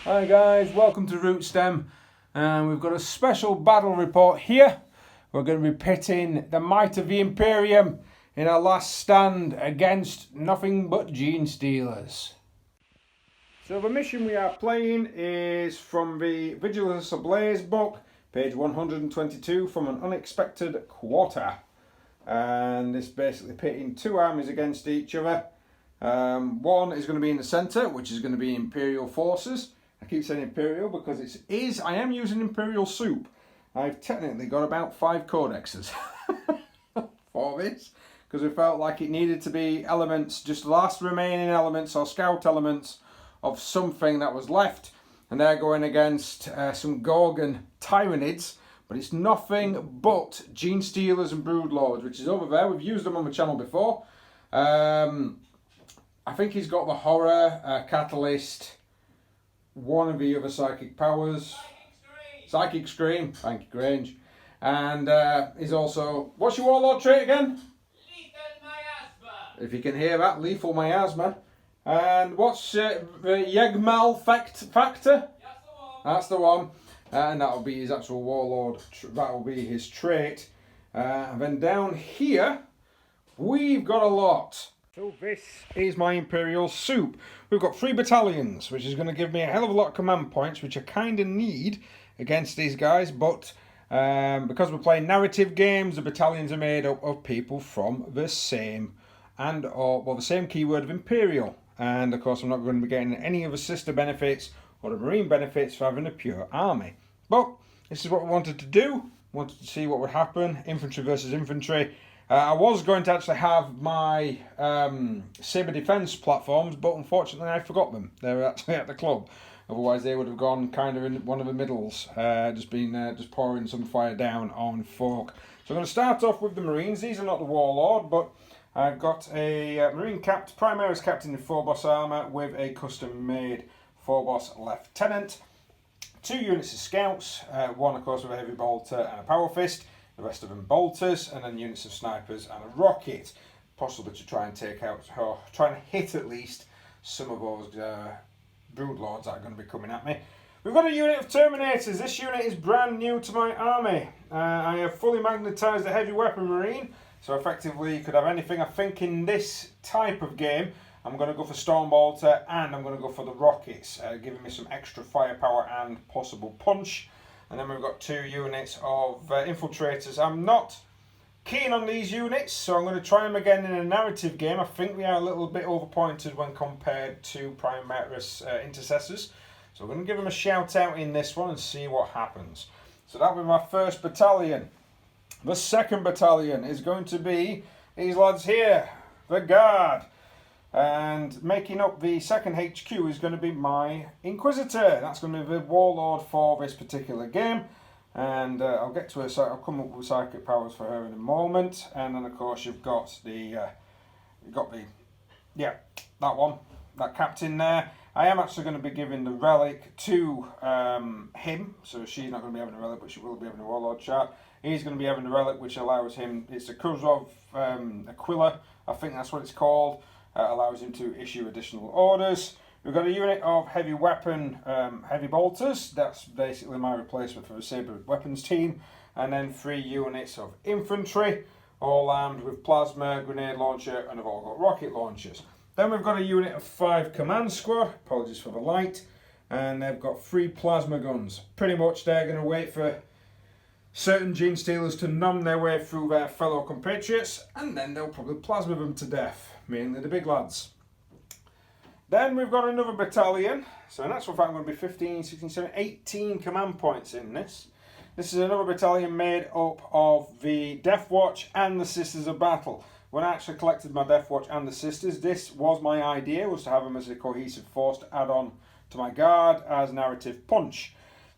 Hi guys, welcome to Rootstem, and we've got a special battle report here. We're going to be pitting the might of the Imperium in our last stand against nothing but Genestealers. So the mission we are playing is from the Vigilance Ablaze book, page 122, from an unexpected quarter. And it's basically pitting two armies against each other. One is going to be in the centre, which is going to be Imperial forces. I keep saying Imperial because I am using Imperial Soup. I've technically got about 5 codexes for this, because we felt like it needed to be elements, just last remaining elements or scout elements of something that was left. And they're going against some Gorgan Tyranids, but it's nothing but Genestealers and Broodlords, which is over there. We've used them on the channel before. I think he's got the Horror, Catalyst, one of the other Psychic Powers. Psychic Scream, thank you, Grange. And he's also, what's your Warlord trait again? Lethal Miasma. If you can hear that, Lethal Miasma. And what's the Yegmal factor? That's the one. And that'll be his actual Warlord, that'll be his trait. And then down here, we've got a lot. So this is my Imperial Soup. We've got 3 battalions, which is going to give me a hell of a lot of command points, which I kind of need against these guys. But because we're playing narrative games, the battalions are made up of people from the same the same keyword of Imperial. And of course, I'm not going to be getting any of the sister benefits or the Marine benefits for having a pure army. But this is what we wanted to do. Wanted to see what would happen. Infantry versus infantry. I was going to actually have my Sabre Defence platforms, but unfortunately I forgot them. They were actually at the club. Otherwise they would have gone kind of in one of the middles, just pouring some fire down on folk. So I'm going to start off with the Marines. These are not the Warlord, but I've got a Marine Primaris Captain in 4-boss armour with a custom-made 4-boss Lieutenant. 2 units of Scouts, one of course with a Heavy Bolter and a Power Fist. The rest of them bolters, and then units of snipers and a rocket, possibly to try and take out, or try and hit at least some of those broodlords that are going to be coming at me. We've got a unit of Terminators. This unit is brand new to my army. I have fully magnetised a heavy weapon marine, so effectively you could have anything. I think in this type of game I'm going to go for Stormbolter and I'm going to go for the rockets, giving me some extra firepower and possible punch. And then we've got 2 units of infiltrators. I'm not keen on these units, so I'm going to try them again in a narrative game. I think we are a little bit overpointed when compared to Primaris intercessors. So I'm going to give them a shout out in this one and see what happens. So that will be my 1st battalion. The 2nd battalion is going to be these lads here, the Guard. And making up the 2nd HQ is going to be my Inquisitor. That's going to be the Warlord for this particular game. And I'll get to her, so I'll come up with psychic powers for her in a moment. And then of course you've got that one, that captain there. I am actually going to be giving the relic to him. So she's not going to be having a relic, but she will be having a Warlord chart. He's going to be having the relic, which allows him, it's a Kuzov Aquila, I think that's what it's called. Allows him to issue additional orders. We've got a unit of heavy weapon, heavy bolters. That's basically my replacement for the Sabre weapons team. And then 3 units of infantry, all armed with plasma, grenade launcher, and have all got rocket launchers. Then we've got a unit of 5 command squad. Apologies for the light. And they've got 3 plasma guns. Pretty much they're going to wait for certain Genestealers to numb their way through their fellow compatriots, and then they'll probably plasma them to death, mainly the big lads. Then we've got another battalion, so in actual fact I'm going to be 15, 16, 17, 18 command points in this. This is another battalion made up of the Deathwatch and the Sisters of Battle. When I actually collected my Deathwatch and the Sisters, this was my idea, was to have them as a cohesive force to add on to my Guard as narrative punch.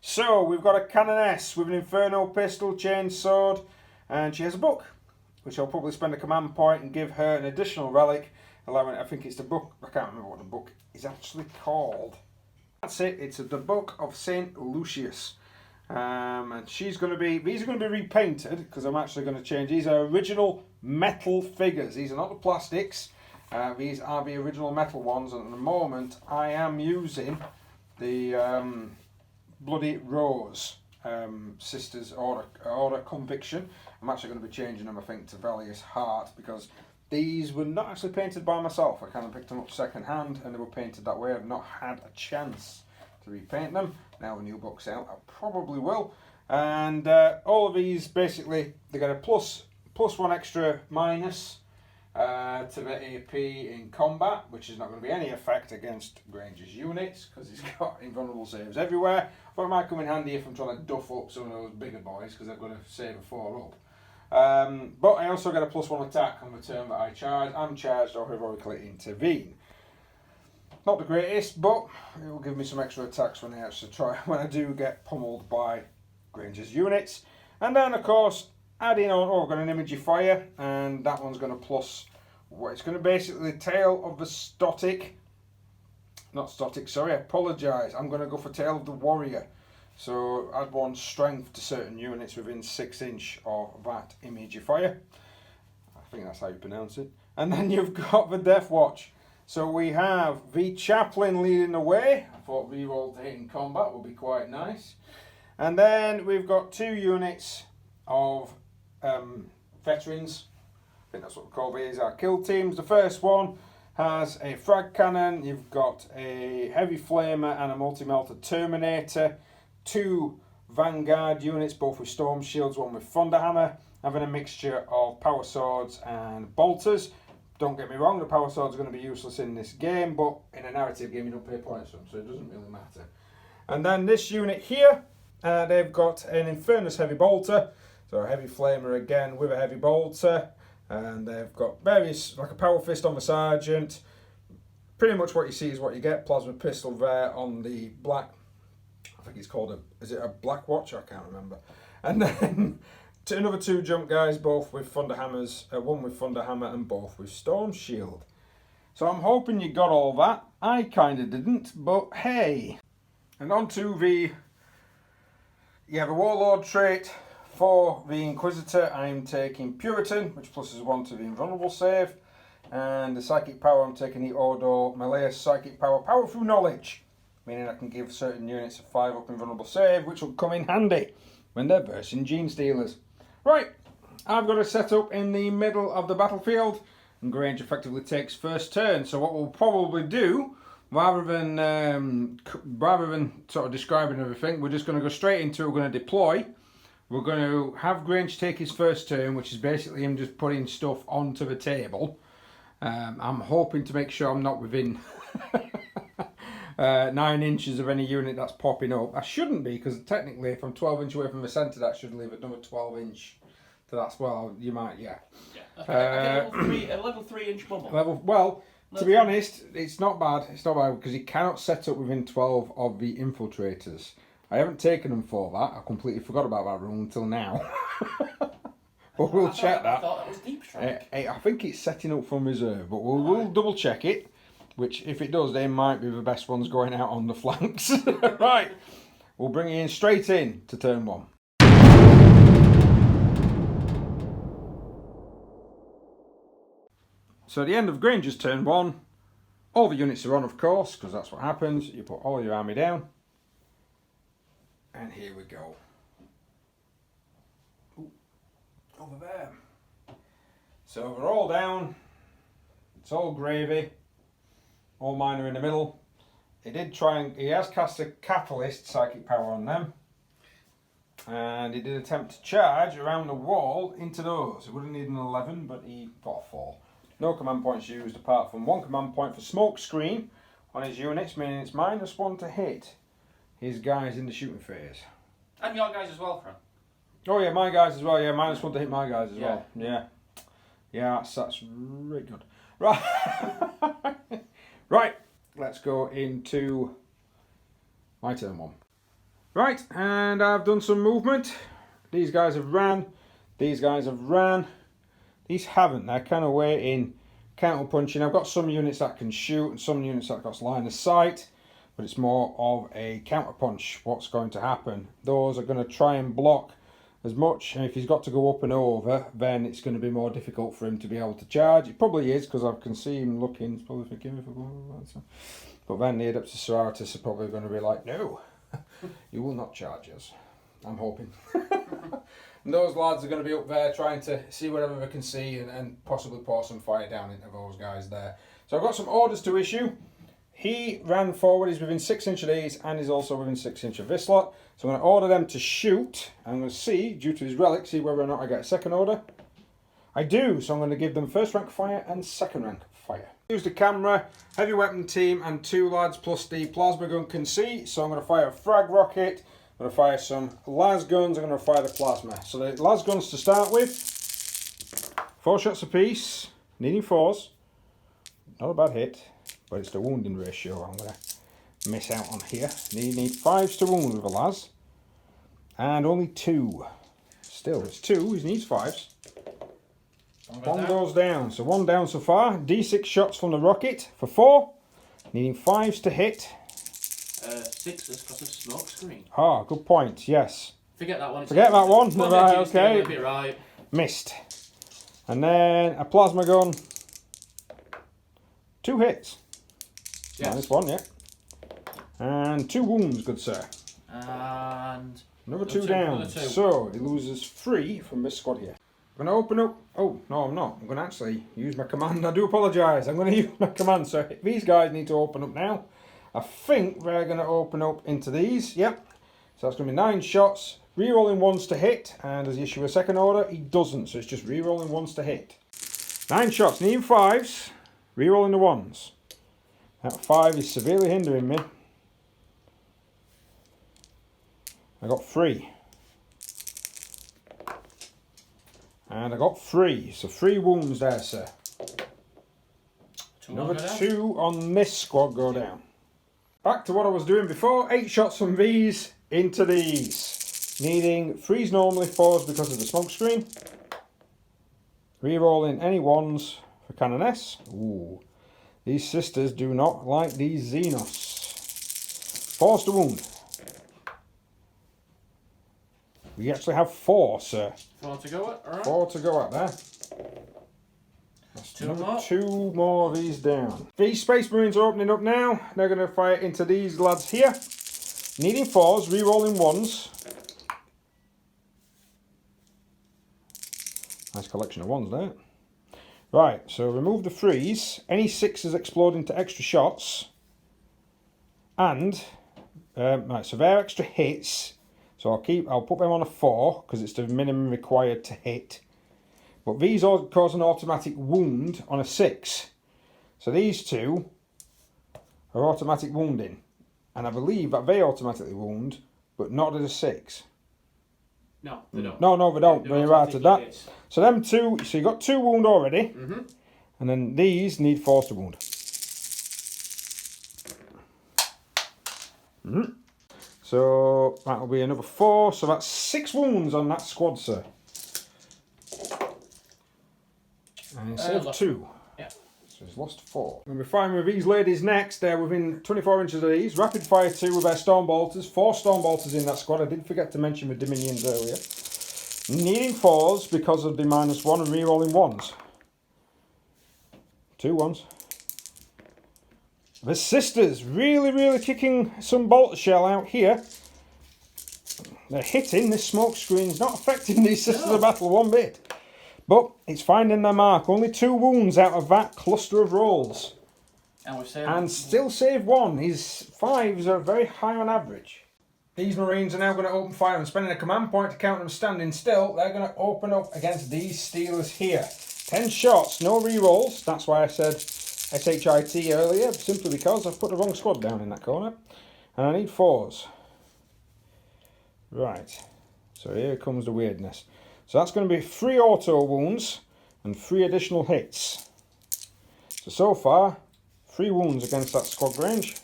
So we've got a Canoness with an Inferno pistol, chain sword, and she has a book, which I'll probably spend a command point and give her an additional relic, allowing, I think it's the book, I can't remember what the book is actually called. That's it, it's the Book of St. Lucius. And she's going to be, these are going to be repainted, because I'm actually going to change, these are original metal figures, these are not the plastics, these are the original metal ones, and at the moment I am using the Bloody Rose Sisters Order Conviction. I'm actually going to be changing them, I think, to Valious Heart, because these were not actually painted by myself. I kind of picked them up second hand and they were painted that way. I've not had a chance to repaint them. Now the new book's out, I probably will. And all of these, basically, they get a plus one extra minus to the AP in combat, which is not going to be any effect against Granger's units because he's got invulnerable saves everywhere. But it might come in handy if I'm trying to duff up some of those bigger boys because they've got to save a 4 up. But I also get a +1 attack on the turn that I charge. I'm charged or heroically intervene. Not the greatest, but it will give me some extra attacks when I do get pummeled by Granger's units. And then, of course, adding on, I've got an Imagery Fire, and that one's going to plus what it's going to basically Tail of the Stotic. Not Stotic, sorry, I apologise. I'm going to go for Tail of the Warrior. So add 1 strength to certain units within 6 inch of that Imagery Fire. I think that's how you pronounce it. And then you've got the Deathwatch. So we have the Chaplain leading the way. I thought reroll to hit in combat would be quite nice. And then we've got 2 units of veterans. I think that's what we call these, our kill teams. The first one has a frag cannon. You've got a heavy flamer and a multi-melter terminator. 2 vanguard units, both with storm shields, one with thunderhammer, having a mixture of power swords and bolters. Don't get me wrong, the power swords are going to be useless in this game, but in a narrative game you don't pay points for them, so it doesn't really matter. And then this unit here, they've got an Infernus heavy bolter, so a heavy flamer again with a heavy bolter, and they've got various, like a power fist on the sergeant. Pretty much what you see is what you get. Plasma pistol there on the black, I think it's called is it a Black Watch? I can't remember. And then another 2 jump guys, both with thunderhammers, one with thunderhammer and both with storm shield. So I'm hoping you got all that. I kind of didn't, but hey. And on to the Warlord trait. For the Inquisitor, I'm taking Puritan, which pluses 1 to the invulnerable save. And the Psychic Power, I'm taking the Ordo Malleus Psychic Power, Power through Knowledge. Meaning I can give certain units a 5 up invulnerable save, which will come in handy when they're versing Genestealers. Right, I've got it set up in the middle of the battlefield, and Granger effectively takes first turn. So what we'll probably do, rather than sort of describing everything, we're just going to go straight into it. We're going to deploy. We're going to have Granger take his first turn, which is basically him just putting stuff onto the table. I'm hoping to make sure I'm not within 9 inches of any unit that's popping up. I shouldn't be, because technically if I'm 12 inches away from the centre, that should leave another 12 inch to that. Well, you might, yeah. Okay, a level 3 inch bubble. Well, to be honest, it's not bad. It's not bad because you cannot set up within 12 of the infiltrators. I haven't taken them for that. I completely forgot about that rule until now. But we'll check that. I thought that was deep strike. I think it's setting up from reserve, but we'll double check it. Which, if it does, they might be the best ones going out on the flanks. Right, we'll bring you in straight in to turn 1. So at the end of Granger's turn 1, all the units are on, of course, because that's what happens. You put all your army down. And here we go. Ooh, over there. So we're all down. It's all gravy. All mine are in the middle. He has cast a Catalyst Psychic Power on them. And he did attempt to charge around the wall into those. He would have needed an 11, but he got a 4. No command points used apart from 1 command point for Smoke Screen on his units, meaning it's -1 to hit his guys in the shooting phase. And your guys as well, Fran. Oh yeah, my guys as well, yeah, -1 to hit my guys as well. Yeah. Yeah, that's really good. Right. Right, let's go into my turn 1. Right, and I've done some movement. These guys have ran. These guys have ran. These haven't. They're kind of waiting, counter punching. I've got some units that can shoot and some units that got line of sight, but it's more of a counter punch. What's going to happen? Those are going to try and block as much, and if he's got to go up and over, then it's going to be more difficult for him to be able to charge. It probably is, because I can see him looking. It's probably thinking if I go over that. But then the Adeptus Sororitas are probably going to be like, no, you will not charge us. I'm hoping. And those lads are going to be up there trying to see whatever they can see and possibly pour some fire down into those guys there. So I've got some orders to issue. He ran forward, he's within 6 inch of these, and he's also within 6 inch of this lot. So I'm going to order them to shoot. I'm going to see, due to his relic, see whether or not I get a second order. I do, so I'm going to give them first rank fire and second rank fire. Use the camera, heavy weapon team, and 2 lads plus the plasma gun can see. So I'm going to fire a frag rocket. I'm going to fire some las guns. I'm going to fire the plasma. So the las guns to start with. 4 shots apiece, needing 4s. Not a bad hit, but it's the wounding ratio I'm going to miss out on here. Need 5s to wound with a las. And only 2. Still, it's 2. He needs 5s. One goes down. So 1 down so far. D6 shots from the rocket for 4. Needing 5s to hit. 6s because of smoke screen. Ah, good point, yes. Forget that one. Forget that one. Right, okay. Right. Missed. And then a plasma gun. 2 hits. Yes. Nice one, yeah. And 2 wounds, good sir. And another 2 down. So he loses 3 from this squad here. I'm going to open up. Oh, no, I'm not. I'm going to actually use my command. I do apologise. I'm going to use my command. So these guys need to open up now. I think they're going to open up into these. Yep. So that's going to be 9 shots. Rerolling 1s to hit. And does he issue a second order? He doesn't. So it's just rerolling 1s to hit. 9 shots. Needing 5s. Rerolling the 1s. That 5 is severely hindering me. I got 3. And I got 3. So 3 wounds there, sir. Another 2 on this squad go down. Back to what I was doing before. 8 shots from these into these. Needing 3s normally, 4s because of the smoke screen. Rerolling any 1s for Canoness. Ooh. These sisters do not like these Xenos. 4s to wound. We actually have 4, sir. 4 to go at, alright. 4 to go at there. That's 2 more of these down. These Space Marines are opening up now. They're going to fire into these lads here. Needing 4s, re-rolling 1s. Nice collection of 1s there. Right, so remove the 3s. Any 6s explode into extra shots. And, right, so they're extra hits. So I'll put them on a 4 because it's the minimum required to hit. But these all cause an automatic wound on a 6. So these 2 are automatic wounding. And I believe that they automatically wound, but not at a 6. No, they don't. No, they don't. You're right at that. Hits. So them 2, so you got 2 wound already. And then these need 4s to wound. So that'll be another 4. So that's 6 wounds on that squad, sir. And instead of 2. Yeah. So he's lost 4. We'll be firing with these ladies next. They're within 24 inches of these. Rapid fire 2 with their Stormbolters. 4 Stormbolters in that squad. I did forget to mention the Dominions earlier. Needing 4s because of the -1 and re-rolling 1s. 2 1s. The sisters really kicking some bolter shell out here. They're hitting. This smoke screen's not affecting these sisters of battle one bit. But it's finding their mark. Only 2 wounds out of that cluster of rolls. And still save 1. His 5s are very high on average. These Marines are now going to open fire and spending a command point to count them standing still. They're going to open up against these Steelers here. 10 shots, no re-rolls. That's why I said SHIT earlier, simply because I've put the wrong squad down in that corner. And I need 4s. Right, so here comes the weirdness. So that's going to be 3 auto wounds and 3 additional hits. So far, 3 wounds against that squad range.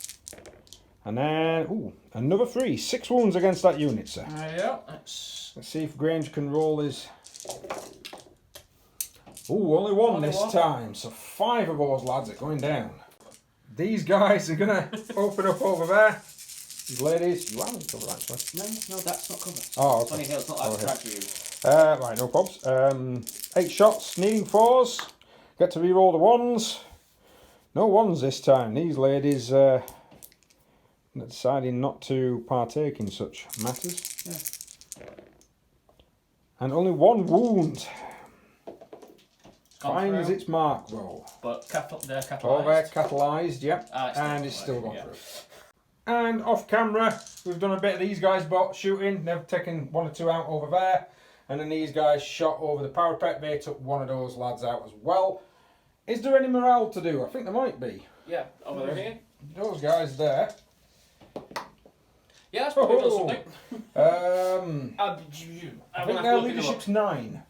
And then, ooh, another 3. 6 wounds against that unit, sir. Yeah, let's see if Grange can roll his... Ooh, only 1 this time. So 5 of those lads are going down. These guys are going to open up over there. These ladies, you haven't covered actually. No, that's not covered. Oh, okay. It's not like drag you. Right, no probs. 8 shots, needing 4s. Get to re-roll the 1s. No 1s this time. These ladies deciding not to partake in such matters. Yeah. And only 1 wound. Finds through. its mark roll. But they're catalysed. Oh, they're catalysed, yep. And it's still gone through. And off camera, we've done a bit of these guys shooting. They've taken 1 or 2 out over there. And then these guys shot over the parapet. They took 1 of those lads out as well. Is there any morale to do? I think there might be. Yeah, over there here. Those guys there. Yeah, that's probably does something. I think their leadership's 9.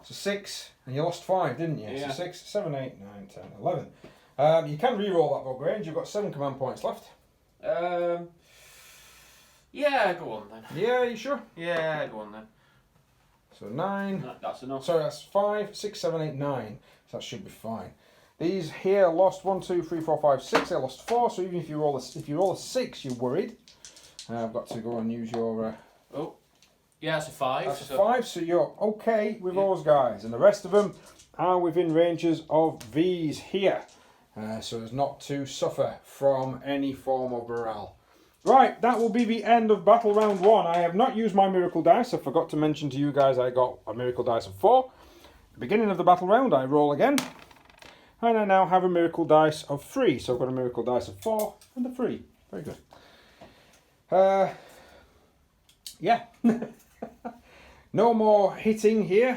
So 6, and you lost 5, didn't you? Yeah. So 6, 7, 8, 9, 10, 11. You can re-roll that though, Grange. You've got 7 command points left. Yeah, go on then. Yeah, you sure? Yeah, go on then. So 9. No, that's enough. Sorry, that's 5, 6, 7, 8, 9. So that should be fine. These here lost 1, 2, 3, 4, 5, 6. They lost 4. So even if you roll a 6, you're worried. I've got to go and use your. Oh, yeah, it's a 5. That's a 5. So you're okay with those guys, and the rest of them are within ranges of these here. So as not to suffer from any form of morale. Right, that will be the end of battle round 1. I have not used my miracle dice. I forgot to mention to you guys I got a miracle dice of 4. At the beginning of the battle round, I roll again. And I now have a miracle dice of 3. So I've got a miracle dice of 4 and a 3. Very good. Yeah. No more hitting here.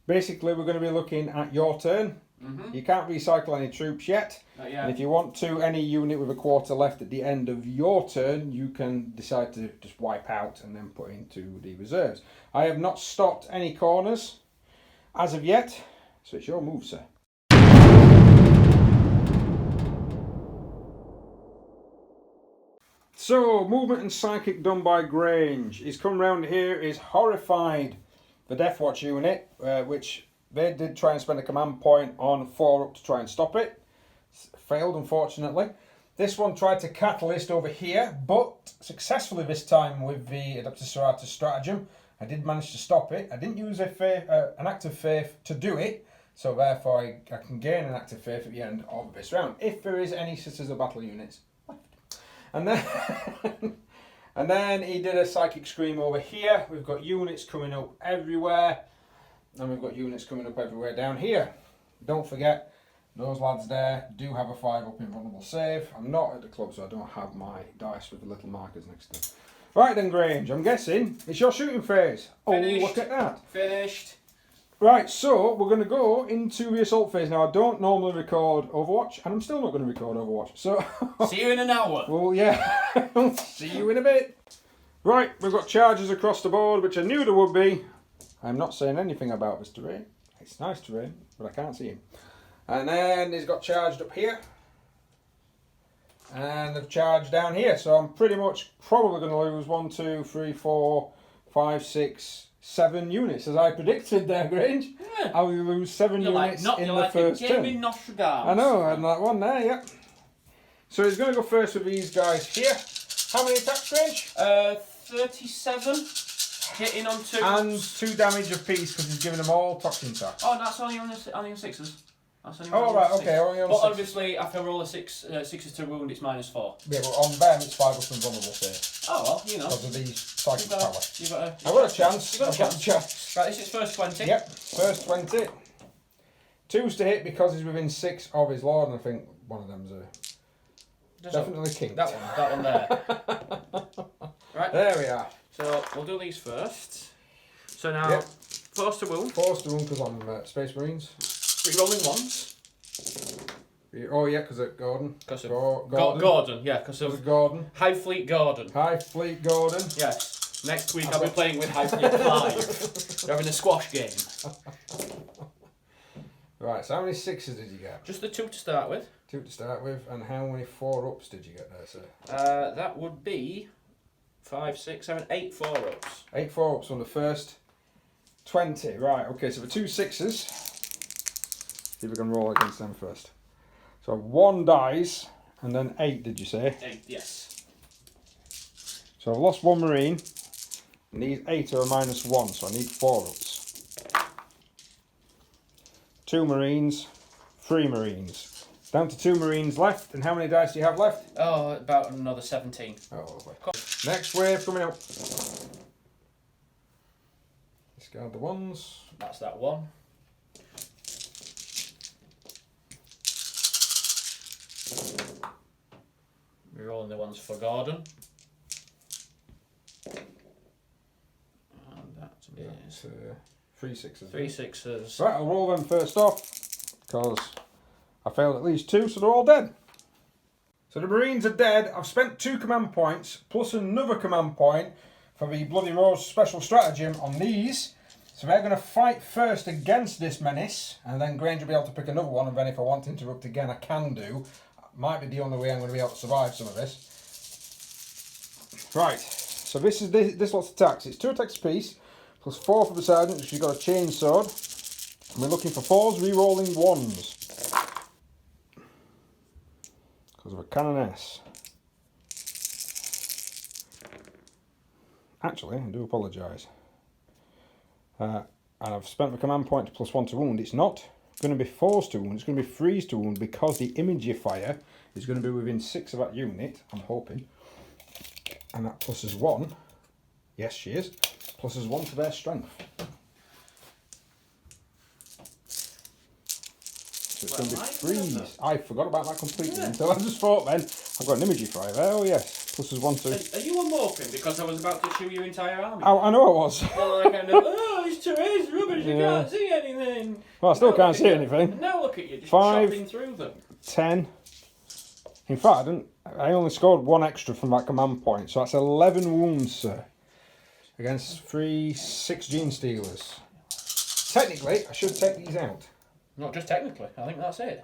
Basically, we're going to be looking at your turn. You can't recycle any troops yet. And if you want to, any unit with a quarter left at the end of your turn, you can decide to just wipe out and then put into the reserves. I have not stopped any corners as of yet, so it's your move, sir. So, movement and psychic done by Grange. He's come round here, he's horrified the Deathwatch unit, which they did try and spend a command point on 4 up to try and stop it. Failed, unfortunately. This one tried to catalyst over here, but successfully this time with the Adeptus Sororitas stratagem. I did manage to stop it. I didn't use an act of faith to do it, so therefore I can gain an act of faith at the end of this round, if there is any Sisters of Battle units left. And then, and then he did a Psychic Scream over here. We've got units coming up everywhere. And we've got units coming up everywhere down here. Don't forget, those lads there do have a 5 up invulnerable save. I'm not at the club, so I don't have my dice with the little markers next to them. Right then, Grange, I'm guessing it's your shooting phase. Finished. Oh, look at that. Finished. Right, so we're going to go into the assault phase. Now, I don't normally record Overwatch, and I'm still not going to record Overwatch. So see you in an hour. Well, yeah. See you in a bit. Right, we've got charges across the board, which I knew there would be. I'm not saying anything about this terrain. It's nice terrain, but I can't see him. And then he's got charged up here. And they've charged down here. So I'm pretty much probably going to lose 1, 2, 3, 4, 5, 6, 7 units, as I predicted there, Grange. Yeah. I will lose 7 units in the first turn. I know, and that one there, yep. So he's going to go first with these guys here. How many attacks, Grange? 37. Hitting on 2. And 2 damage apiece because he's given them all toxin attacks. Oh, that's only on 6s. That's only oh, right, okay, only on 6s. But obviously, if I roll a 6s to wound, it's -4. Yeah, but on them, it's 5 up and vulnerable save. Oh, well, you know. Because of these psychic power. I've got a chance. I've got a chance. Right, this is first 20. Yep, first 20. 2's to hit because he's within 6 of his lord, and I think one of them's definitely king. That one there. Right. There we are. So, we'll do these first. So now, force to wound. Force to wound because I'm Space Marines. Rerolling once. Oh yeah, because of Gordon. Because of Gordon. Gordon, yeah, because of Gordon. High Fleet Gordon. High Fleet Gordon. Yes. Next week I'll be playing with High Fleet 5. We're having a squash game. Right, so how many 6s did you get? Just the 2 to start with. 2 to start with, and how many 4-ups did you get there, sir? That would be 5, 6, 7, 8 4-ups. 8 4-ups on the first 20. Right, okay, so the 2 6s. See if we can roll against them first. So 1 dies, and then 8, did you say? 8, yes. So I've lost 1 Marine, and these 8 are a -1, so I need 4 ups. 2 Marines, 3 Marines. Down to 2 Marines left, and how many dice do you have left? Oh, about another 17. Oh, lovely. Next wave coming up. Discard the ones. That's that one. We're rolling the ones for Gordon. And that is 3 6s. 3 6s. Right, I'll roll them first off, because I failed at least 2, so they're all dead. So the Marines are dead. I've spent 2 command points, plus another command point for the Bloody Rose special stratagem on these. So they're going to fight first against this menace, and then Grange will be able to pick another one, and then if I want to interrupt again, I can do. Might be the only way I'm going to be able to survive some of this. Right, so this is this lot's attacks. It's 2 attacks apiece, plus 4 for the sergeant, because she's got a chain sword. And we're looking for 4s, re-rolling 1s. Because of a Canoness. Actually, I do apologise. And I've spent the command point to +1 to wound. It's not going to be 4s to wound, it's going to be 3s to wound, because the imagifier is going to be within 6 of that unit, I'm hoping. And that pluses 1. Yes, she is. Pluses 1 to their strength. So it's going to be 3s. I forgot about that completely until I just thought then. I've got an imagifier there, oh yes. Pluses 1 to... Are you unmorphing because I was about to shoot your entire army? I know I was. Well, I kind of, oh, it's too easy, rubbish, you can't see anything. Well, I still can't see anything. And now look at you, just 5, chopping through them. 10. In fact, I only scored 1 extra from that command point, so that's 11 wounds, sir. Against 6 Genestealers. Technically, I should take these out. Not just technically, I think that's it.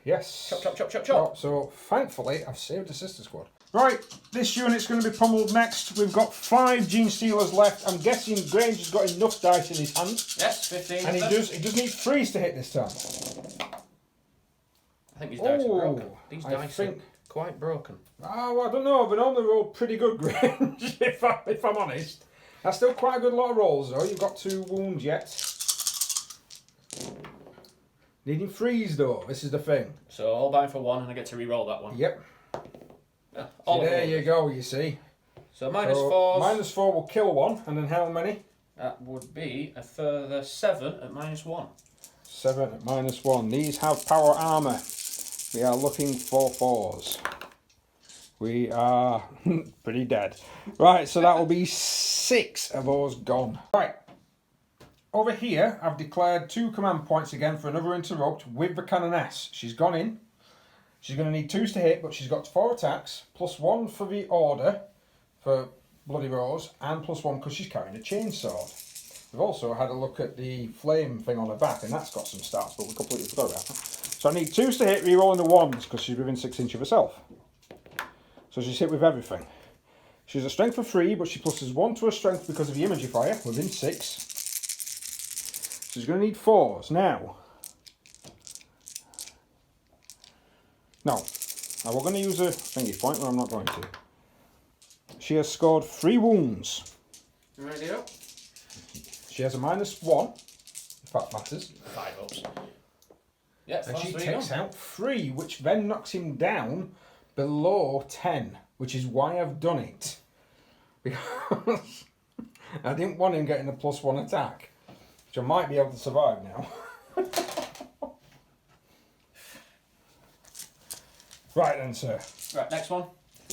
Yes. Chop, chop, chop, chop, chop. So, thankfully, I've saved the sister squad. Right, this unit's going to be pummeled next. We've got 5 Genestealers left. I'm guessing Grange has got enough dice in his hand. Yes, 15. And he does need 3s to hit this time. I think these dice are broken. These dice are quite broken. Oh, I don't know. They normally roll pretty good, Grange, if I'm honest. That's still quite a good lot of rolls, though. You've got 2 wounds yet. Needing 3s, though. This is the thing. So, all buying for 1 and I get to re-roll that one. Yep. Yeah, There you go, you see. So, -4s. -4 will kill 1, and then how many? That would be a further 7 at -1. 7 at -1. These have power armour. We are looking for 4s. We are pretty dead. Right, so that will be 6 of those gone. Right. Over here, I've declared 2 command points again for another interrupt with the Canoness. She's gone in. She's going to need 2s to hit, but she's got 4 attacks, +1 for the order for Bloody Rose, and +1 because she's carrying a chainsword. We've also had a look at the flame thing on her back, and that's got some stats, but we completely forgot about that. So I need 2s to hit, re-rolling the 1s because she's within 6 inches of herself. So she's hit with everything. She's a strength of 3, but she pluses 1 to her strength because of the imagifier, within 6. She's going to need 4s. Now, we're going to use a thingy point, but I'm not going to. She has scored 3 wounds. Radio. She has a -1, if that matters. 5 ups. Yeah, and she takes out 3, which then knocks him down below 10, which is why I've done it. Because I didn't want him getting a +1 attack, which I might be able to survive now. Right then, sir. Right, next one.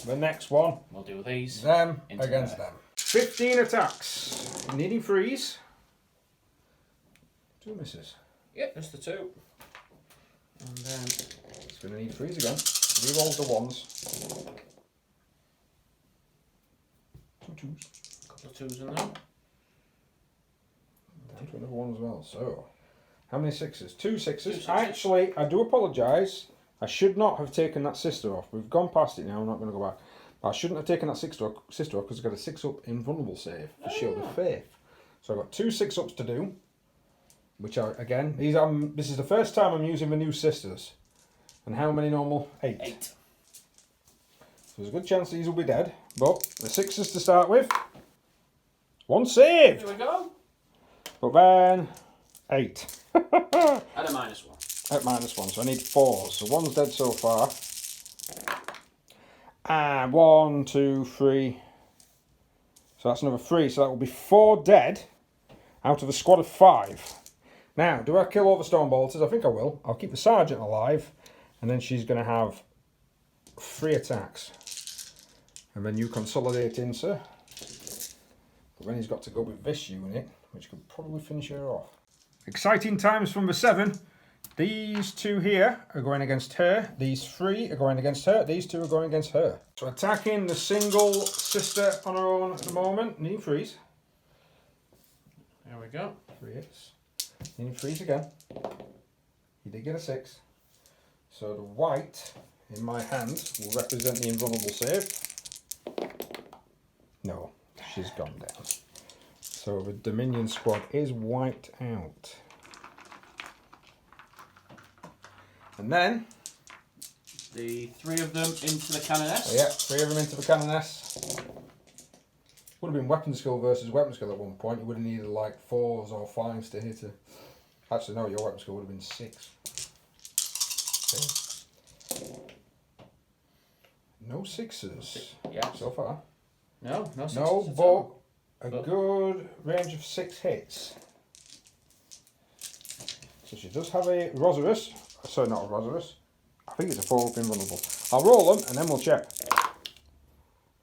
The next one. We'll do these. Them against them. 15 attacks. Needing 3s. 2 misses. Yep, just the 2. And then it's going to need 3s again. Re-rolls the 1s. 2 2s. A couple of 2s in there. Down to another 1 as well. So, how many 6s? 2 6s. Actually, I do apologise. I should not have taken that sister off. We've gone past it now. I'm not going to go back. But I shouldn't have taken that sister off because I've got a 6-up invulnerable save for Shield of Faith. So I've got 2 6-ups to do. Which are, again, this is the first time I'm using the new sisters. And how many normal? 8. 8. there's a good chance these will be dead. But the 6s to start with. 1 saved. Here we go. But then 8. And a -1. At -1, so I need 4s. So 1's dead so far. And 1, 2, 3. So that's another 3. So that will be 4 dead out of a squad of 5. Now, do I kill all the stone bolters? I think I will. I'll keep the sergeant alive. And then she's going to have 3 attacks. And then you consolidate in, sir. But then he's got to go with this unit, which could probably finish her off. Exciting times from the 7. These 2 here are going against her. These 3 are going against her. These 2 are going against her. So attacking the single sister on her own at the moment. Need freeze. There we go. 3 hits. Need freeze again. He did get a 6. So the white in my hand will represent the invulnerable save. No, she's gone down. So the Dominion squad is wiped out. And then the 3 of them into the cannoness. Yeah, 3 of them into the cannoness. Would have been weapon skill versus weapon skill at one point. You would have needed like 4s or 5s to hit her. Actually, no, your weapon skill would have been 6. Okay. No 6s. Yeah. So far. No 6s. No, but a good range of 6 hits. So she does have a Rosaurus. Sorry, not a Rosaurus. I think it's a 4-up invulnerable. I'll roll them and then we'll check.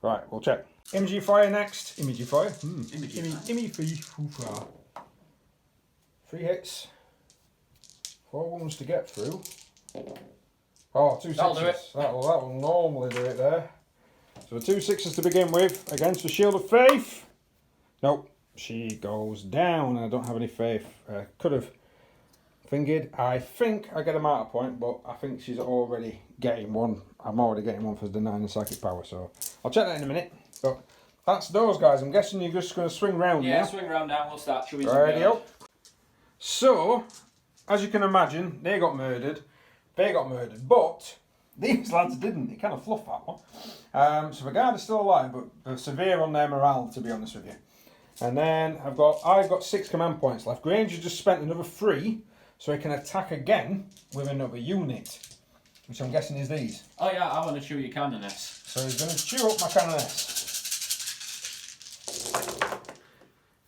Right, we'll check. Imaging fire next. Imaging fire. Imaging fire. 3 hits. 4 wounds to get through. Oh, 2 6s. That'll do it. That'll normally do it there. So 2 6s to begin with against the Shield of Faith. Nope, she goes down. I don't have any faith. Could have fingered. I think I get a martyr point, but I think she's already getting one. I'm already getting one for denying the psychic power, so I'll check that in a minute. But that's those guys. I'm guessing you're just going to swing round now. Yeah, swing round down. We'll start chewing. Radio. So, as you can imagine, they got murdered. They got murdered, but these lads didn't. They kind of fluffed that one. So the guard is still alive, but they're severe on their morale, to be honest with you. And then I've got 6 command points left. Granger just spent another 3, so he can attack again with another unit, which I'm guessing is these. Oh yeah, I want to chew your cannoness. So he's going to chew up my cannoness.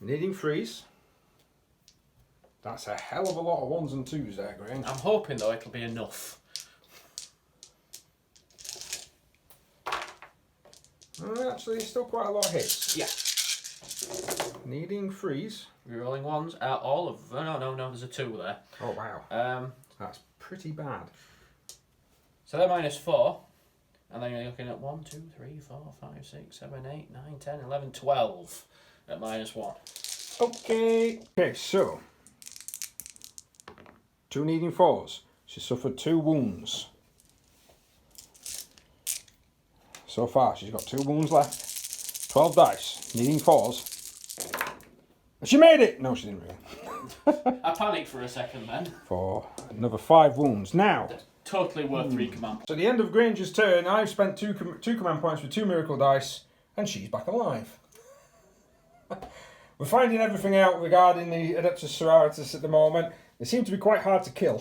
Needing freeze. That's a hell of a lot of 1s and 2s there, Granger. I'm hoping though it'll be enough. Actually, still quite a lot of hits. Yeah. Needing freeze. Rerolling 1s. All of no. There's a 2 there. Oh wow. That's pretty bad. So they're -4, and then you're looking at 1, 2, 3, 4, 5, 6, 7, 8, 9, 10, 11, 12 at -1. Okay. Okay, so 2 needing 4s. She suffered 2 wounds. So far, she's got 2 wounds left. 12 dice. Needing 4s. She made it! No, she didn't really. I panicked for a second then. For another 5 wounds. Now, Totally worth 3 command points. so at the end of Granger's turn, I've spent 2 command points with 2 miracle dice, and she's back alive. We're finding everything out regarding the Adeptus Sororitas at the moment. They seem to be quite hard to kill.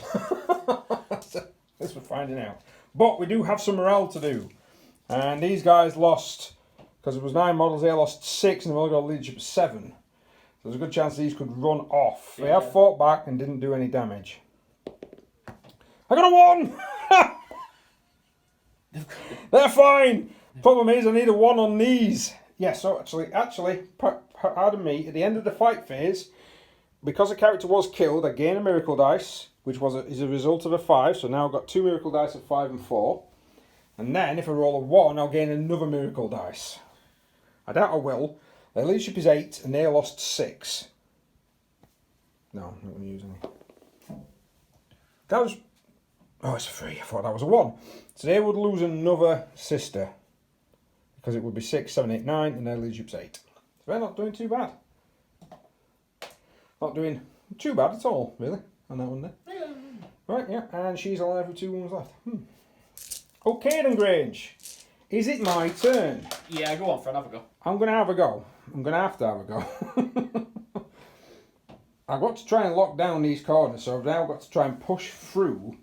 So, that's what we're finding out. But we do have some morale to do. And these guys lost, because it was 9 models, they lost 6, and they've only got a leadership of 7. So there's a good chance these could run off. They have fought back and didn't do any damage. I got a 1! They're fine! Problem is, I need a 1 on these. Yeah, so actually, pardon me, at the end of the fight phase, because a character was killed, I gain a miracle dice, which is a result of a 5, so now I've got 2 miracle dice of 5 and 4. And then, if I roll a 1, I'll gain another miracle dice. I doubt I will. Their leadership is 8, and they lost 6. No, I'm not going to use any. That was... Oh, it's a 3. I thought that was a 1. So they would lose another sister. Because it would be 6, 7, 8, 9, and their leadership's 8. So they're not doing too bad. Not doing too bad at all, really, on that one there. Yeah. Right, yeah, and she's alive with 2 wounds left. Okay then, Grange. is it my turn? Yeah, go on, Fred, have a go. I'm going to have a go. I'm going to have a go. I've got to try and lock down these corners, so I've now got to try and push through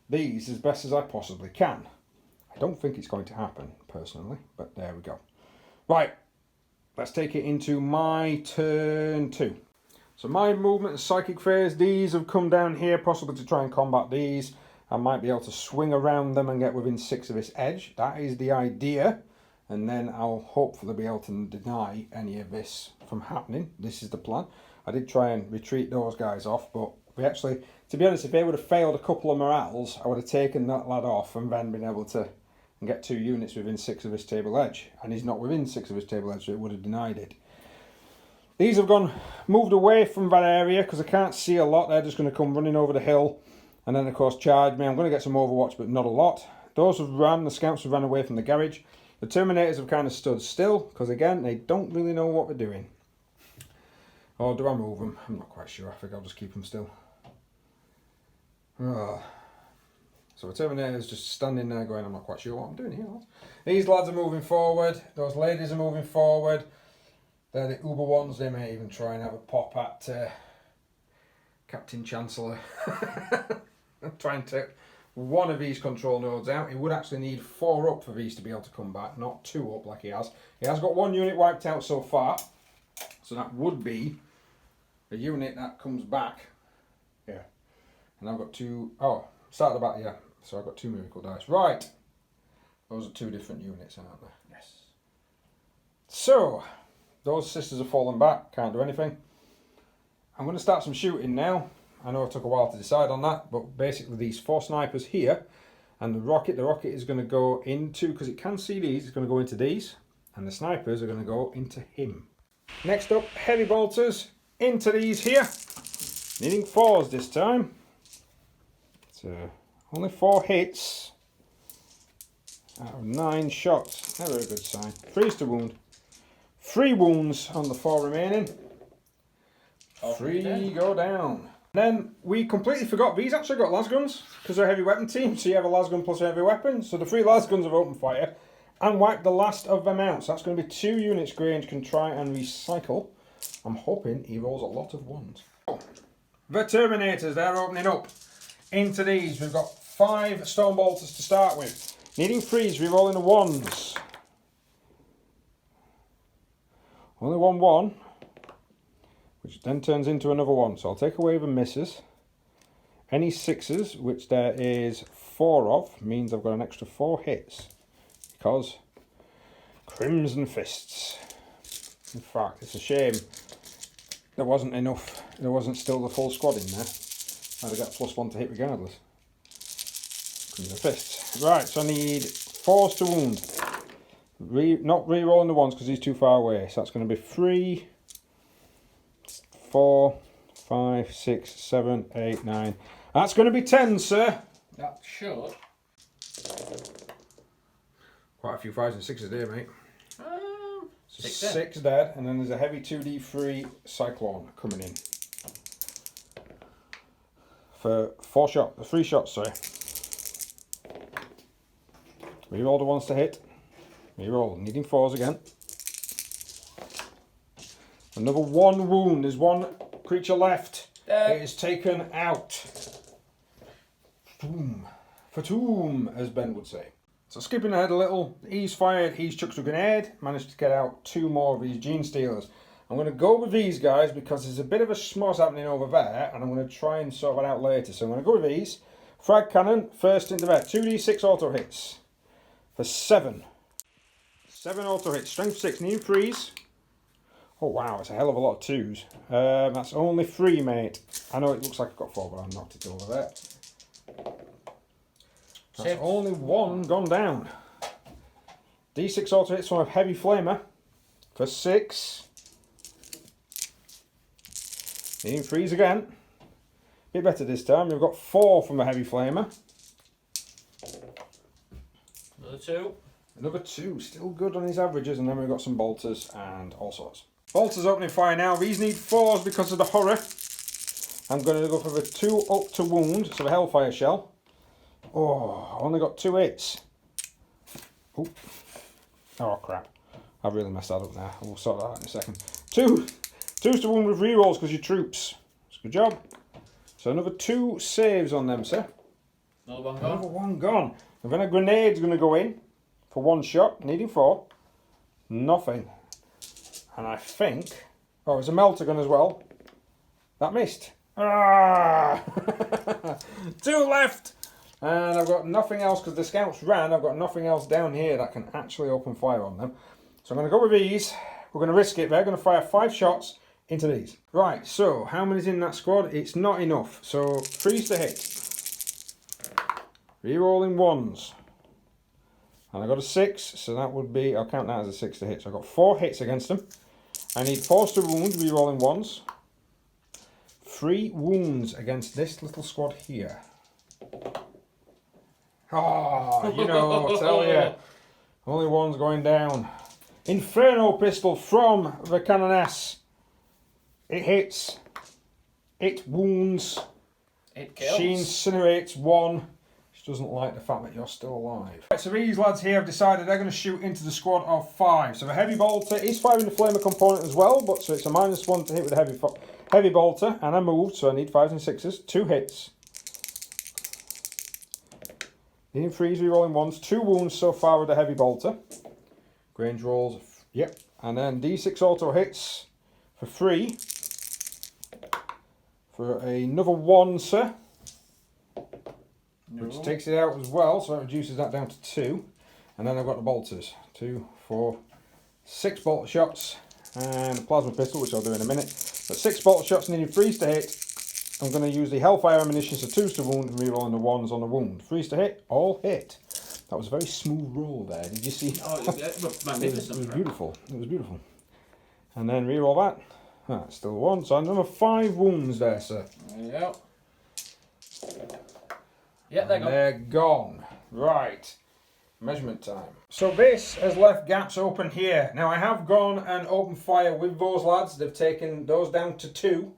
these as best as I possibly can. I don't think it's going to happen, personally, but there we go. Right, let's take it into my turn 2. So my movement and psychic phase, these have come down here, possibly to try and combat these. I might be able to swing around them and get within 6 of this edge. That is the idea. And then I'll hopefully be able to deny any of this from happening. This is the plan. I did try and retreat those guys off, but we actually, to be honest, if they would have failed a couple of morales, I would have taken that lad off and then been able to get 2 units within 6 of his table edge. And he's not within 6 of his table edge, so it would have denied it. These have moved away from that area because I can't see a lot. They're just going to come running over the hill and then, of course, charge me. I'm going to get some overwatch, but not a lot. Those have ran, the scouts have ran away from the garage. The Terminators have kind of stood still because, again, they don't really know what they're doing. Or do I move them? I'm not quite sure. I think I'll just keep them still. So the Terminator's just standing there going, I'm not quite sure what I'm doing here, lads. These lads are moving forward. Those ladies are moving forward. They're the uber ones. They may even try and have a pop at Captain Chancellor. Try and take one of these control nodes out. He would actually need 4 up for these to be able to come back, not 2 up like he has. He has got 1 unit wiped out so far. So that would be a unit that comes back. Yeah. And I've got 2... Oh, start at the back, yeah. So I've got 2 miracle dice. Right. Those are 2 different units, aren't they? Yes. So... those sisters have fallen back, can't do anything. I'm going to start some shooting now. I know it took a while to decide on that, but basically these 4 snipers here, and the rocket is going to go into, because it can see these, it's going to go into these, and the snipers are going to go into him. Next up, heavy bolters into these here, needing 4s this time. So only 4 hits out of 9 shots, never a good sign. 3's to wound. 3 wounds on the 4 remaining. 3 go down. Then we completely forgot these actually got lasguns because they're a heavy weapon team, so you have a lasgun plus a heavy weapon. So the 3 lasguns have opened fire and wiped the last of them out. So that's going to be 2 units Grange can try and recycle. I'm hoping he rolls a lot of 1s. The Terminators, they're opening up into these. We've got 5 stone bolters to start with. Needing 3s, re-rolling the 1s. Only 1, which then turns into another 1. So I'll take away the misses. Any 6s, which there is 4 of, means I've got an extra 4 hits. Because Crimson Fists. In fact, it's a shame there wasn't enough. There wasn't still the full squad in there. I'd have got +1 to hit regardless. Crimson Fists. Right, so I need 4s to wound. Not re-rolling the 1s because he's too far away. So that's going to be 3, 4, 5, 6, 7, 8, 9. That's going to be 10, sir. That should. Quite a few 5s and 6s there, mate. 6 dead, and then there's a heavy 2d3 Cyclone coming in. For 3 shots, sorry. Reroll the 1s to hit. Reroll, needing 4s again. Another 1 wound. There's 1 creature left. It is taken out. Fatum, as Ben would say. So skipping ahead a little, he's fired, he's chucked a grenade, managed to get out 2 more of these Genestealers. I'm going to go with these guys because there's a bit of a schmoz happening over there, and I'm going to try and sort that out later. So I'm going to go with these. Frag cannon, first into there. 2d6 auto hits for 7. 7 auto hits, strength 6, needing 3s. Oh wow, it's a hell of a lot of 2s. That's only 3, mate. I know it looks like I've got 4, but I knocked it over there. That's only 1 gone down. D6 auto hits from a heavy flamer for 6. Needing 3s again. Bit better this time. We've got 4 from a heavy flamer. Another 2. Another 2. Still good on his averages. And then we've got some bolters and all sorts. Bolters opening fire now. These need 4s because of the horror. I'm going to go for the 2 up to wound. So the Hellfire Shell. Oh, I only got 2 hits. Oh, Oh crap. I've really messed that up now. We'll sort that out in a second. Two's to wound with rerolls because you're troops. It's a good job. So another 2 saves on them, sir. Another one gone. Another one gone. And then a grenade's going to go in for 1 shot, needing 4. Nothing. And I think... Oh, there's a melter gun as well. That missed. Ah! 2 left! And I've got nothing else because the scouts ran. I've got nothing else down here that can actually open fire on them. So I'm going to go with these. We're going to risk it. They're going to fire 5 shots into these. Right, so how many's in that squad? It's not enough. So 3's to hit. Rerolling 1s. And I got a 6, so that would be, I'll count that as a 6 to hit. So I've got 4 hits against them. I need 4 to wound, rerolling 1s. 3 wounds against this little squad here. Oh, you know, I tell you. Only 1's going down. Inferno pistol from the Canoness. It hits. It wounds. It kills. She incinerates 1. She doesn't like the fact that you're still alive. Right, so these lads here have decided they're going to shoot into the squad of 5. So the heavy bolter is firing the flamer component as well, but so it's a -1 to hit with the heavy bolter. And I moved, so I need 5s and 6s. 2 hits. Needing 3s, rerolling 1s. 2 wounds so far with the heavy bolter. Range rolls, yep. And then D6 auto hits for 3. For another 1, sir. No. Which takes it out as well, so it reduces that down to 2. And then I've got the bolters. 2, 4, 6 bolter shots. And a plasma pistol, which I'll do in a minute. But 6 bolter shots needing 3s to hit. I'm going to use the Hellfire ammunition, so 2s to wound and rerolling the 1s on the wound. 3s to hit, all hit. That was a very smooth roll there. Did you see? Oh, it was magnificent. It was beautiful. It was beautiful. And then reroll that. That's still 1. So another 5 wounds there, sir. There you go. Yeah, they're gone. They're gone. Right. Measurement time. So this has left gaps open here. Now I have gone and opened fire with those lads. They've taken those down to 2.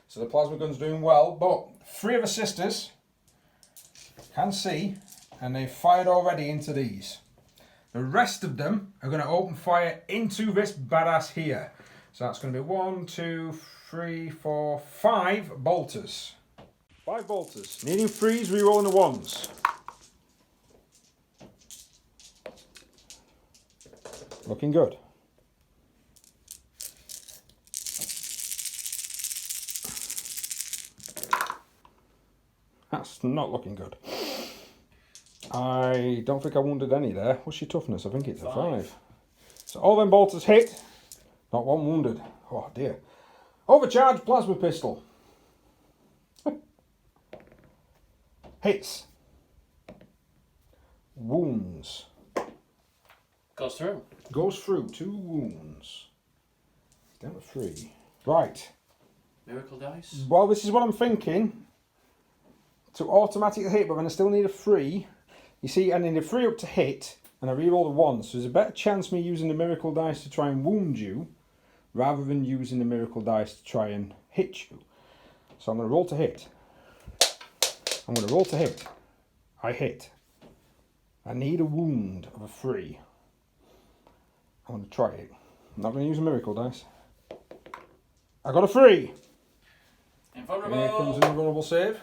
So the plasma gun's doing well. But 3 of the sisters can see, and they've fired already into these. The rest of them are going to open fire into this badass here. So that's going to be 1, 2, 3, 4, 5 bolters. 5 bolters. Needing 3s, rerolling the 1s. Looking good. That's not looking good. I don't think I wounded any there. What's your toughness? I think it's a 5. So all them bolters hit. Not 1 wounded. Oh dear. Overcharged plasma pistol. Hits. Wounds. Goes through. Goes through. 2 wounds. Down to 3. Right. Miracle dice. Well, this is what I'm thinking. To automatically hit, but then I still need a 3. You see, I need a 3 up to hit, and I reroll the 1. So there's a better chance me using the miracle dice to try and wound you, rather than using the miracle dice to try and hit you. So I'm going to roll to hit. I'm going to roll to hit. I hit. I need a wound of a 3. I'm going to try it. I'm not going to use a miracle dice. I got a 3. Invulnerable. Here comes an invulnerable save.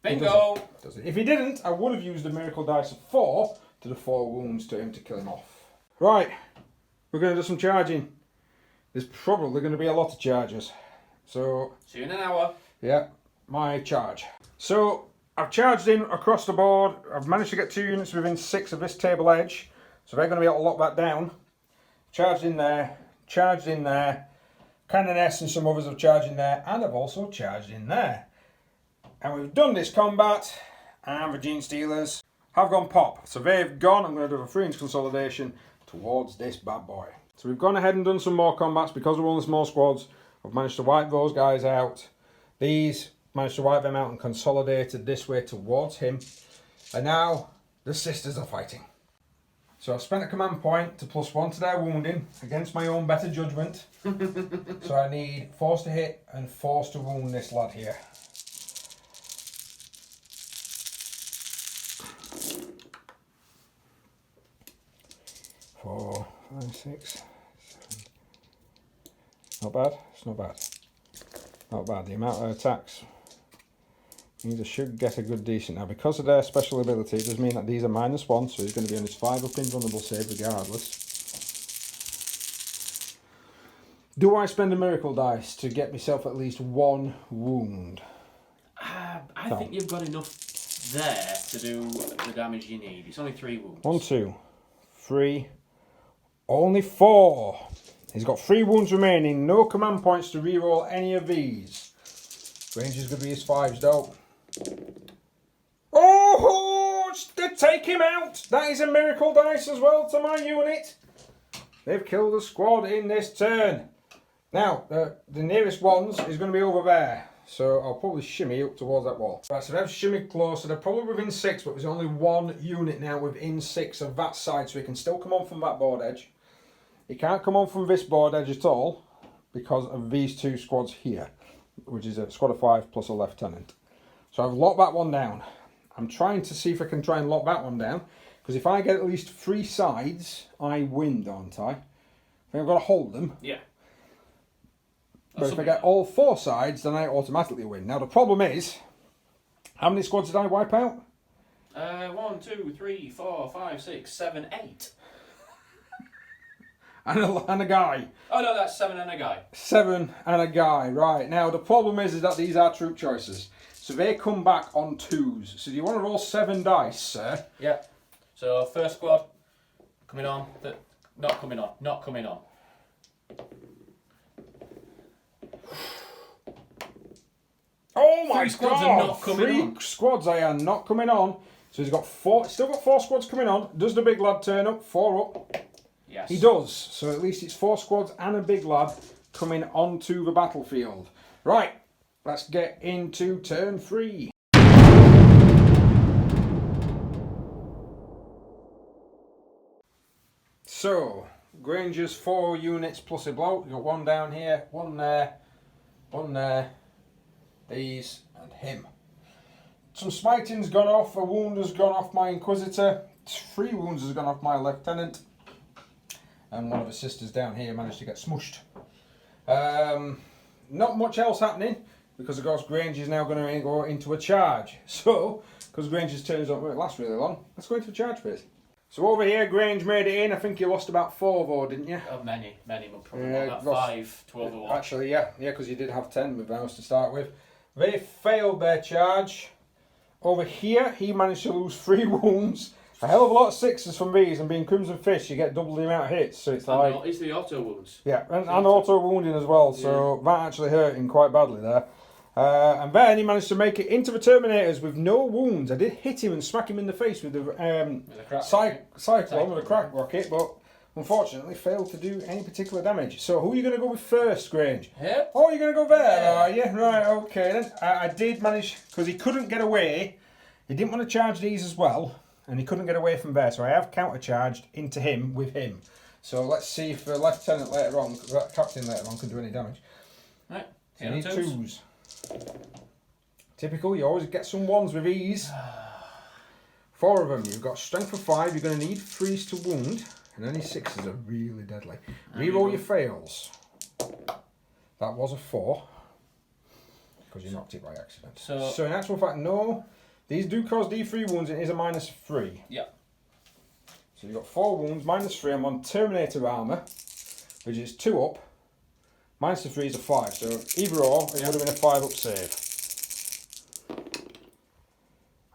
Bingo. Does it? If he didn't, I would have used the miracle dice of 4 to the 4 wounds to him to kill him off. Right, we're going to do some charging. There's probably going to be a lot of charges. So, see you in an hour. Yeah, my charge. So, I've charged in across the board. I've managed to get 2 units within 6 of this table edge. So they're going to be able to lock that down. Charged in there, charged in there. Canoness and some others have charged in there, and I've also charged in there. And we've done this combat, and the Genestealers have gone pop. So they've gone. I'm going to do a 3-inch consolidation towards this bad boy. So we've gone ahead and done some more combats because we're on the small squads. We've managed to wipe those guys out. These managed to wipe them out and consolidated this way towards him. And now the sisters are fighting. So I've spent a command point to +1 to their wounding against my own better judgment. So I need 4s to hit and 4s to wound this lad here. 4, 5, 6, 7. Not bad. It's not bad. Not bad. The amount of attacks. These should get a good decent. Now, because of their special ability, it does mean that these are -1, so he's going to be on his 5 up invulnerable save regardless. Do I spend a miracle dice to get myself at least 1 wound? I think you've got enough there to do the damage you need. It's only 3 wounds. 1, 2, 3, only 4. He's got 3 wounds remaining, no command points to reroll any of these. Ranger's going to be his 5s though. Oh, take him out! That is a miracle dice as well to my unit. They've killed a squad in this turn. Now, the nearest ones is going to be over there. So I'll probably shimmy up towards that wall. Right, so they've shimmied closer. They're probably within 6, but there's only 1 unit now within 6 of that side. So he can still come on from that board edge. He can't come on from this board edge at all because of these 2 squads here, which is a squad of 5 plus a lieutenant. So I've locked that one down. I'm trying to see if I can try and lock that one down, because if I get at least 3 sides, I win, don't I? I think I've got to hold them. Yeah. But if I get all 4 sides, then I automatically win. Now the problem is, how many squads did I wipe out? 1, 2, 3, 4, 5, 6, 7, 8. and a guy. Oh no, that's 7 and a guy. 7 and a guy, right. Now the problem is that these are troop choices. So they come back on 2s. So do you want to roll 7 dice, sir? Yeah. So first squad, coming on. Not coming on. Not coming on. Oh my 3 squads god! are not coming 3 on. squads are not coming on. So he's got 4. Still got 4 squads coming on. Does the big lad turn up? 4 up. Yes. He does. So at least it's 4 squads and a big lad coming onto the battlefield. Right. Let's get into turn 3. So, Granger's 4 units plus a bloke. You've got 1 down here, 1 there, 1 there, these, and him. Some smiting's gone off, a wound has gone off my Inquisitor, 3 wounds has gone off my Lieutenant, and one of the sisters down here managed to get smushed. Not much else happening, because of course Granger's now going to go into a charge. So, because Granger's turns don't last really long, let's go into a charge phase. So over here, Grange made it in. I think you lost about 4 though, didn't you? Oh, many, probably about 5 to overwatch. Actually, yeah, because you did have 10 with those to start with. They failed their charge. Over here, he managed to lose 3 wounds. A hell of a lot of 6s from these, and being Crimson Fish, you get double the amount of hits. So it's like... It's the auto wounds. Yeah, and auto wounding as well, so that actually hurt him quite badly there. And then he managed to make it into the Terminators with no wounds. I did hit him and smack him in the face with the Cyclone with a crack rocket, but unfortunately failed to do any particular damage. So who are you going to go with first, Grange? Yep. Oh, you're going to go there, are you? Right, okay then. I did manage, because he couldn't get away. He didn't want to charge these as well, and he couldn't get away from there, so I have counter-charged into him with him. So let's see if the Lieutenant later on, Captain later on, can do any damage. Right. So you need 2s. Typical, you always get some 1s with ease. 4 of them, you've got strength of 5, you're going to need 3s to wound, and any 6s are really deadly. Reroll your fails. That was a 4, because you knocked it by accident. So in actual fact, no, these do cause D3 wounds, and it is a -3. Yeah. So you've got 4 wounds, -3, I'm on Terminator armour, which is 2 up. -3 is a 5, so either or, it would have been a 5 up save.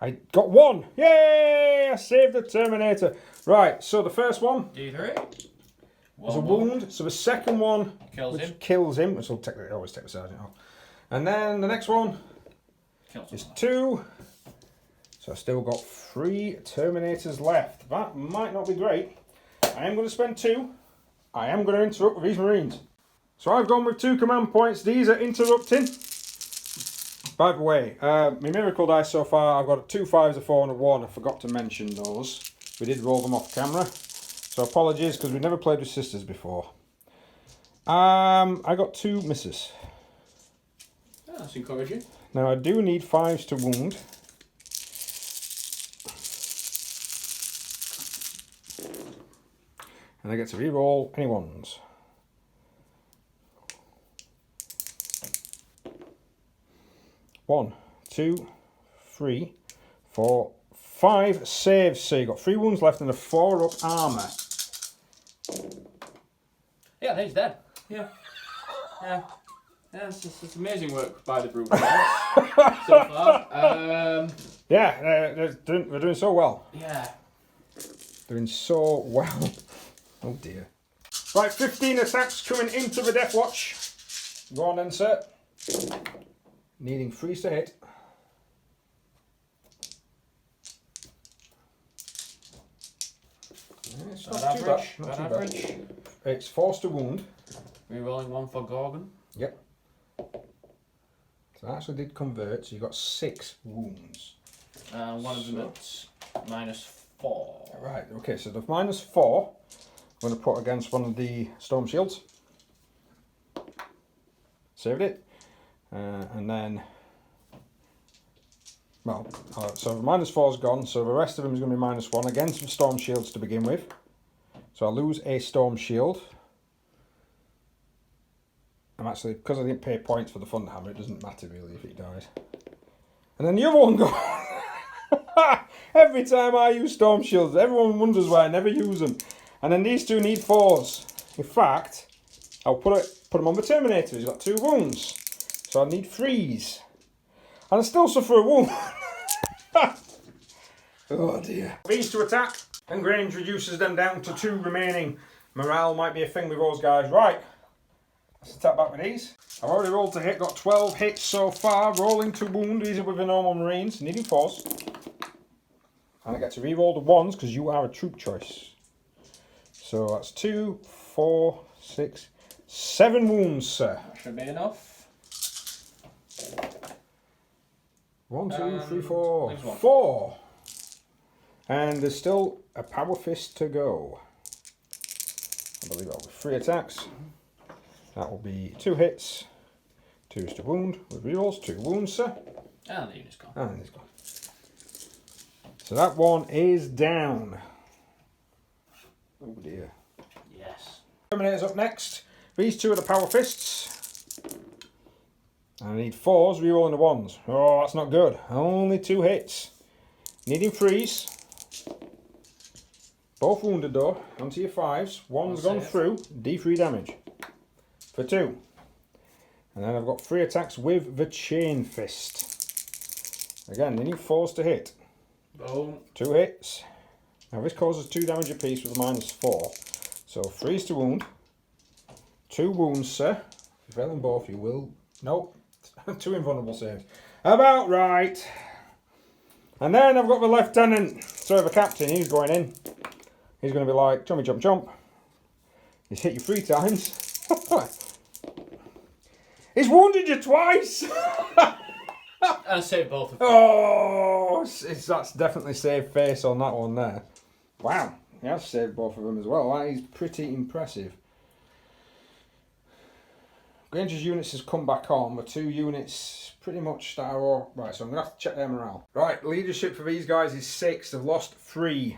I got 1! Yay! I saved the Terminator. Right, so the first one D3. was a wound. So the second one kills him, which will always take the sergeant off. And then the next one is 2. So I've still got 3 Terminators left. That might not be great. I am going to spend 2. I am going to interrupt with these Marines. So I've gone with 2 command points. These are interrupting. By the way, my miracle dice so far, I've got 2 5s, a 4 and a 1. I forgot to mention those. We did roll them off camera. So apologies, because we've never played with sisters before. I got 2 misses. Oh, that's encouraging. Now I do need 5s to wound. And I get to re-roll any ones. One, two, 3, 4, 5 saves. So you've got 3 wounds left and a 4 up armour. Yeah, he's dead. Yeah. Yeah. Yeah, it's amazing work by the brute guys so far. Yeah, they're doing so well. Yeah. Doing so well. Oh dear. Right, 15 attacks coming into the Deathwatch. Go on then, sir. Needing 3s to hit. It's not too bad. Not too bad. It's forced to wound. Rerolling 1 for Gorgon. Yep. So that actually did convert, so you got 6 wounds. And one of them at -4. Right, okay, so the -4 I'm going to put against one of the storm shields. Saved it. And then, well, so the -4's gone, so the rest of them is going to be -1 against the storm shields to begin with. So I lose a storm shield. I'm actually, because I didn't pay points for the Thunderhammer, it doesn't matter really if it dies. And then the other one goes. Every time I use storm shields, everyone wonders why I never use them. And then these two need 4s. In fact, I'll put them on the Terminator. He's got 2 wounds, so I need 3s. And I still suffer a wound. Oh dear. These to attack, and Grange reduces them down to 2 remaining. Morale might be a thing with those guys. Right. Let's attack back with these. I've already rolled to hit, got 12 hits so far, rolling to wound, these are with the normal Marines, needing 4s. And I get to re-roll the 1s because you are a troop choice. So that's 2, 4, 6, 7 wounds, sir. That should be enough. 1, 2, 3, 4, 4. And there's still a power fist to go. I believe that'll be 3 attacks. That will be 2 hits, 2s to wound, with rerolls, 2 wounds, sir. And the unit's gone. And he's gone. So that one is down. Oh dear. Yes. Terminator's up next. These 2 are the power fists. I need 4s, rerolling the 1s. Oh, that's not good. Only 2 hits. Needing 3s. Both wounded though. Onto your 5s. One's gone through. D3 damage. For 2. And then I've got 3 attacks with the chain fist. Again, they need 4s to hit. Boom. 2 hits. Now this causes 2 damage apiece with a -4. So 3s to wound. 2 wounds, sir. If you fail them both, you will... Nope. 2 invulnerable saves. About right. And then I've got the lieutenant. Sorry, the captain. He's going in. He's going to be like, jump, jump, jump. He's hit you 3 times. He's wounded you twice! And saved both of them. Oh, that's definitely saved face on that one there. Wow, he has saved both of them as well. That is pretty impressive. Granger's units has come back on, but 2 units pretty much that are all... Right, so I'm going to have to check their morale. Right, leadership for these guys is 6. They've lost 3.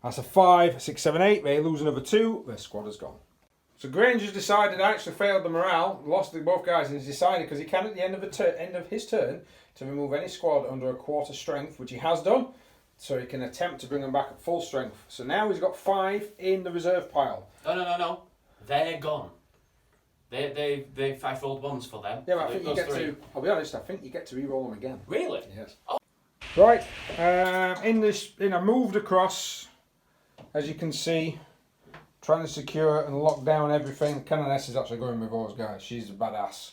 That's a 5, 6, 7, 8. They lose another 2. Their squad has gone. So Granger's decided I actually failed the morale, lost both guys, and he's decided because he can at the end of his turn to remove any squad under a quarter strength, which he has done, so he can attempt to bring them back at full strength. So now he's got 5 in the reserve pile. No. They're gone. They 5-rolled 1s for them. Yeah, but I think you get to. I'll be honest. I think you get to re-roll them again. Really? Yes. Oh. Right. I moved across, as you can see. Trying to secure and lock down everything. Canoness is actually going with those guys. She's a badass.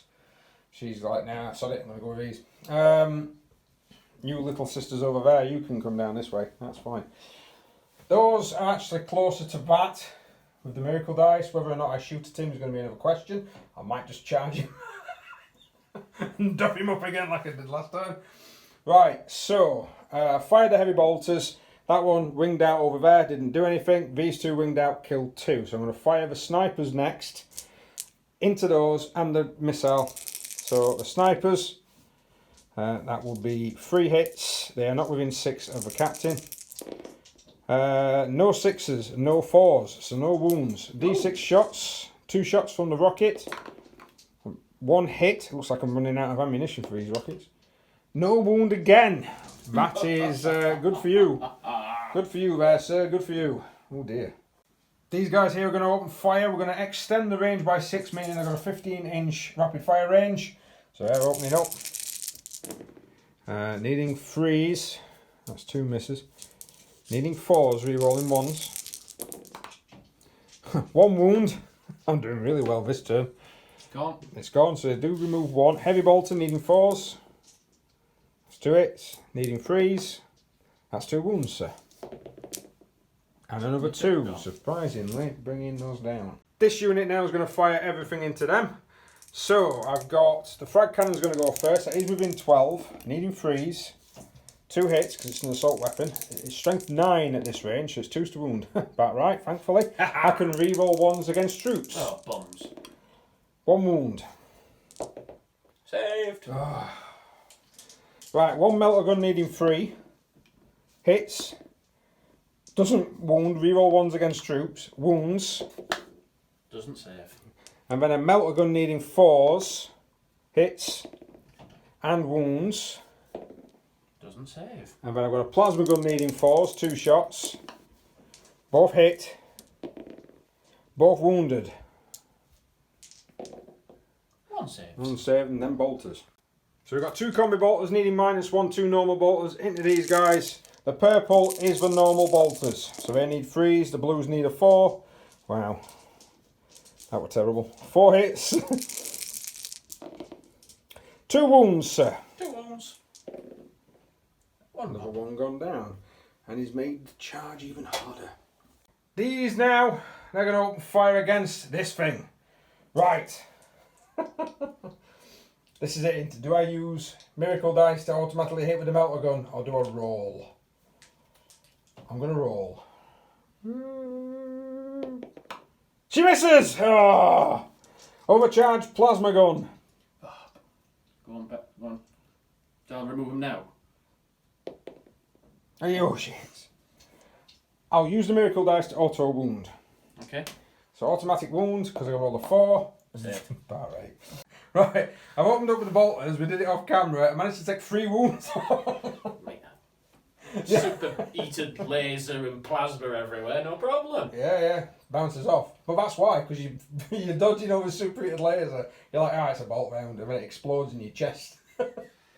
She's like, nah, sod it, I'm going to go with these. You little sisters over there, you can come down this way. That's fine. Those are actually closer to that with the miracle dice. Whether or not I shoot at him is going to be another question. I might just charge him and duff him up again like I did last time. Right, so fire the heavy bolters. That one winged out over there, didn't do anything. These 2 winged out, killed 2. So I'm going to fire the snipers next into those and the missile. So the snipers, that will be 3 hits. They are not within 6 of the captain. No 6s, no 4s, so no wounds. D6 shots, 2 shots from the rocket. 1 hit. Looks like I'm running out of ammunition for these rockets. No wound again. That is good for you. Good for you there, sir. Good for you. Oh dear. These guys here are going to open fire. We're going to extend the range by 6, meaning they've got a 15-inch rapid fire range. So they're opening up. Needing 3s. That's 2 misses. Needing 4s, re-rolling 1s. 1 wound. I'm doing really well this turn. Gone. It's gone, so they do remove 1. Heavy bolter, needing 4s. That's 2 hits. Needing 3s. That's 2 wounds, sir. And another 2, surprisingly, bringing those down. This unit now is going to fire everything into them. So, I've got the frag cannon's going to go first. He's within 12, needing 3s. 2 hits, because it's an assault weapon. It's strength 9 at this range, so it's 2 to wound. About right, thankfully. I can re-roll 1s against troops. Oh, bums. 1 wound. Saved. Oh. Right, 1 melter gun needing 3. Hits. Doesn't wound, re-roll 1s against troops. Wounds. Doesn't save. And then a melter gun needing 4s. Hits. And wounds. Doesn't save. And then I've got a plasma gun needing 4s, 2 shots. Both hit. Both wounded. 1 save. 1 save, and then bolters. So we've got 2 combi bolters needing -1, 2 normal bolters into these guys. The purple is the normal bolters. So they need 3s, the blues need a 4. Wow. That was terrible. 4 hits. 2 wounds, sir. 2 wounds. 1 Another 1 gone down. And he's made the charge even harder. These now, they're going to open fire against this thing. Right. This is it. Do I use miracle dice to automatically hit with the melter gun, or do I roll? I'm going to roll. She misses! Oh! Overcharged plasma gun. Go on, back. Go on. I'll remove him now. Oh shit. I'll use the miracle dice to auto wound. Okay. So automatic wound, because I rolled a 4. Save. Alright. Right, I've opened up with the bolters, we did it off camera, I managed to take 3 wounds. Super heated laser and plasma everywhere, no problem. Yeah, bounces off. But that's why, because you're dodging over superheated laser. You're like, it's a bolt round, and then it explodes in your chest.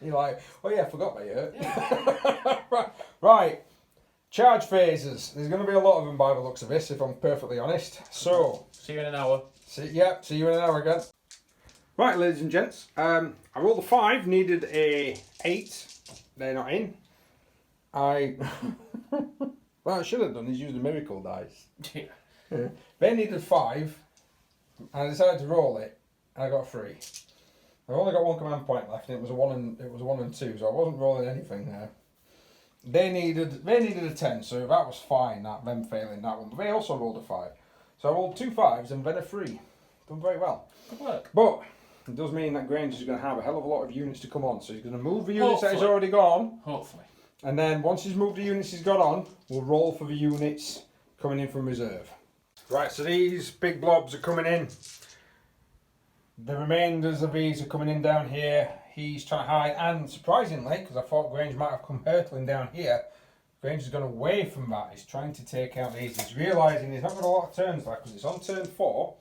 You're like, oh yeah, I forgot my hurt. Yeah. Right, charge phases. There's going to be a lot of them by the looks of this, if I'm perfectly honest. So, see you in an hour. See you in an hour again. Right, ladies and gents, I rolled a 5, needed a 8. They're not in. What I should have done is use the miracle dice. Yeah. They needed 5, and I decided to roll it, and I got a 3. I've only got 1 command point left, and it was a 1 and 2, so I wasn't rolling anything there. They needed a 10, so that was fine. Them failing that one, but they also rolled a 5. So I rolled 2 5s and then a 3. Done very well. Good work. But it does mean that Grange is going to have a hell of a lot of units to come on. So he's going to move the units that he's Hopefully. already got on. Hopefully. And then once he's moved the units he's got on, we'll roll for the units coming in from reserve. Right, so these big blobs are coming in. The remainders of these are coming in down here. He's trying to hide. And surprisingly, because I thought Grange might have come hurtling down here, Grange has gone away from that. He's trying to take out these. He's realising he's not got a lot of turns left because it's on turn 4.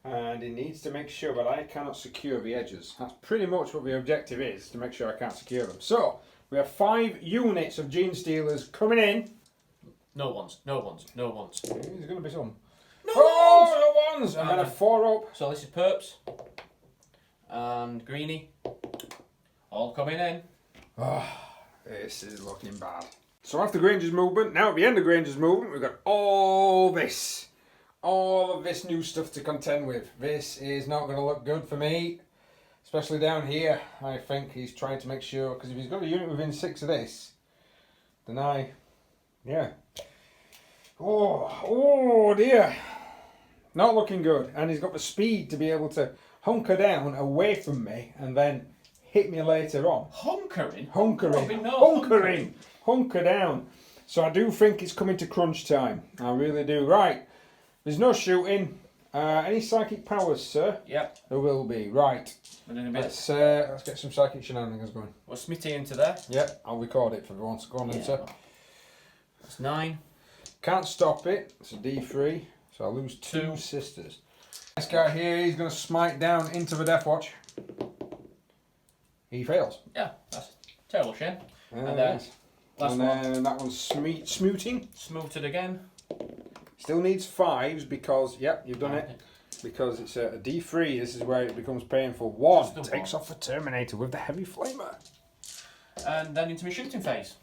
And he needs to make sure that I cannot secure the edges. That's pretty much what the objective is, to make sure I can't secure them. So, we have 5 units of Genestealers coming in. No ones. There's going to be some. No ones! And then a 4 up. So this is Perps. And Greenie. All coming in. This is looking bad. So after Granger's movement, now at the end of Granger's movement, we've got all of this new stuff to contend with. This is not going to look good for me, especially down here. I think he's trying to make sure, because if he's got a unit within 6 of this, then yeah. Oh dear. Not looking good. And he's got the speed to be able to hunker down away from me and then hit me later on. Hunkering? Hunker down. So I do think it's coming to crunch time. I really do. Right. There's no shooting. Any psychic powers, sir? Yep. There will be. Right. Let's get some psychic shenanigans going. What's Smitty into there? Yep, I'll record it for everyone. So go on then, sir. That's 9. Can't stop it. It's a D3. So I lose 2 sisters. This guy here, he's going to smite down into the Deathwatch. He fails. Yeah, that's a terrible shame. And then Yes. last And one. then that one's smooting. Smooted again. Still needs 5s because, yep, you've done it. Because it's a D3, this is where it becomes painful. 1 takes off the Terminator with the heavy flamer. And then into my shooting phase.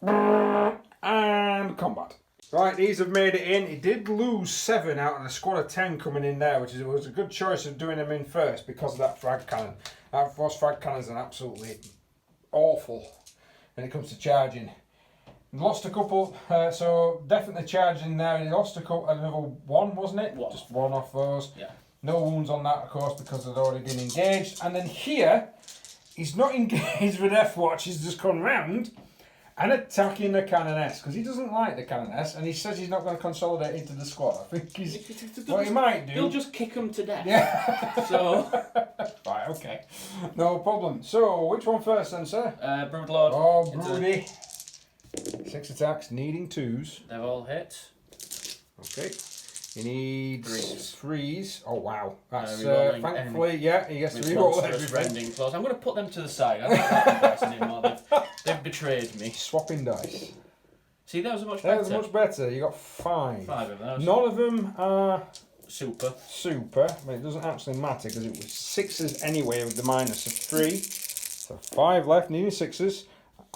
And combat. Right, these have made it in. He did lose 7 out of a squad of 10 coming in there, which was a good choice of doing them in first because of that frag cannon. That force frag cannons are absolutely awful when it comes to charging. Lost a couple, so definitely charging there. He lost a couple, another 1, wasn't it? One. Just 1 off those. Yeah. No wounds on that, of course, because they'd already been engaged. And then here, he's not engaged with Deathwatch. He's just gone round and attacking the Canoness because he doesn't like the Canoness, and he says he's not going to consolidate into the squad. I think he's what he might do. He'll just kick him to death. Yeah. So. Right. Okay. No problem. So, which one first, then, sir? Broodlord. Oh, Broody. 6 attacks, needing 2s. They've all hit. Okay. He needs 3s. Oh wow. That's thankfully, yeah, he gets to reroll everything. Close. I'm going to put them to the side. I don't like them dice anymore. They've betrayed me. Swapping dice. See, those are much better. Those are much better. You got 5. 5 of those. None of them are super, but it doesn't actually matter because it was 6s anyway with the minus of 3. So 5 left, needing 6s.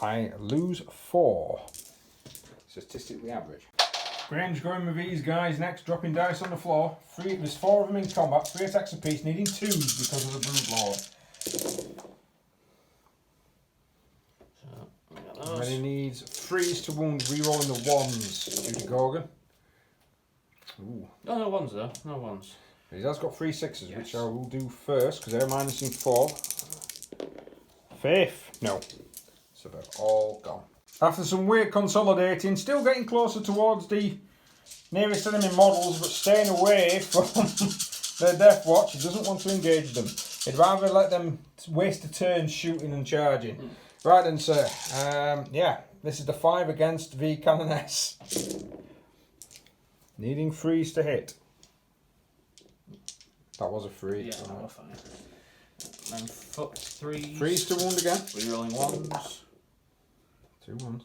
I lose 4. Statistically average. Graham's going with these guys next, dropping dice on the floor. There's 4 of them in combat, 3 attacks apiece, needing 2s because of the Broodlord. And then he needs 3s to wound, rerolling the 1s due to Gorgan. Ooh. No 1s though, no 1s. He has got 3 6s, yes. Which I will do first because they're minusing 4. 5th, no. So they're all gone. After some weird consolidating, still getting closer towards the nearest enemy models, but staying away from the Deathwatch. He doesn't want to engage them. He'd rather let them waste a turn shooting and charging. Right then, sir. Yeah, this is the 5 against the Canoness. Needing 3s to hit. That was a 3. Yeah, that was fine. And fuck 3s. 3s to wound again. Rerolling 1s. 2 1s.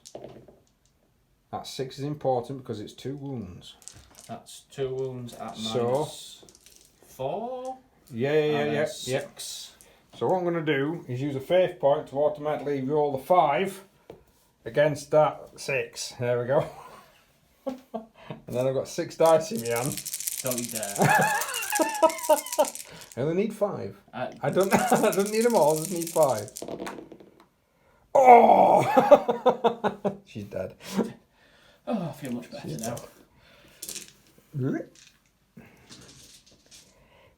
That 6 is important because it's 2 wounds. That's 2 wounds at minus 4. Yeah. 6. So what I'm going to do is use a faith point to automatically roll the 5 against that 6. There we go. And then I've got 6 dice in my hand. Don't you dare. I only need 5. I don't need them all, I just need 5. Oh! She's dead. Oh, I feel much better now. Really?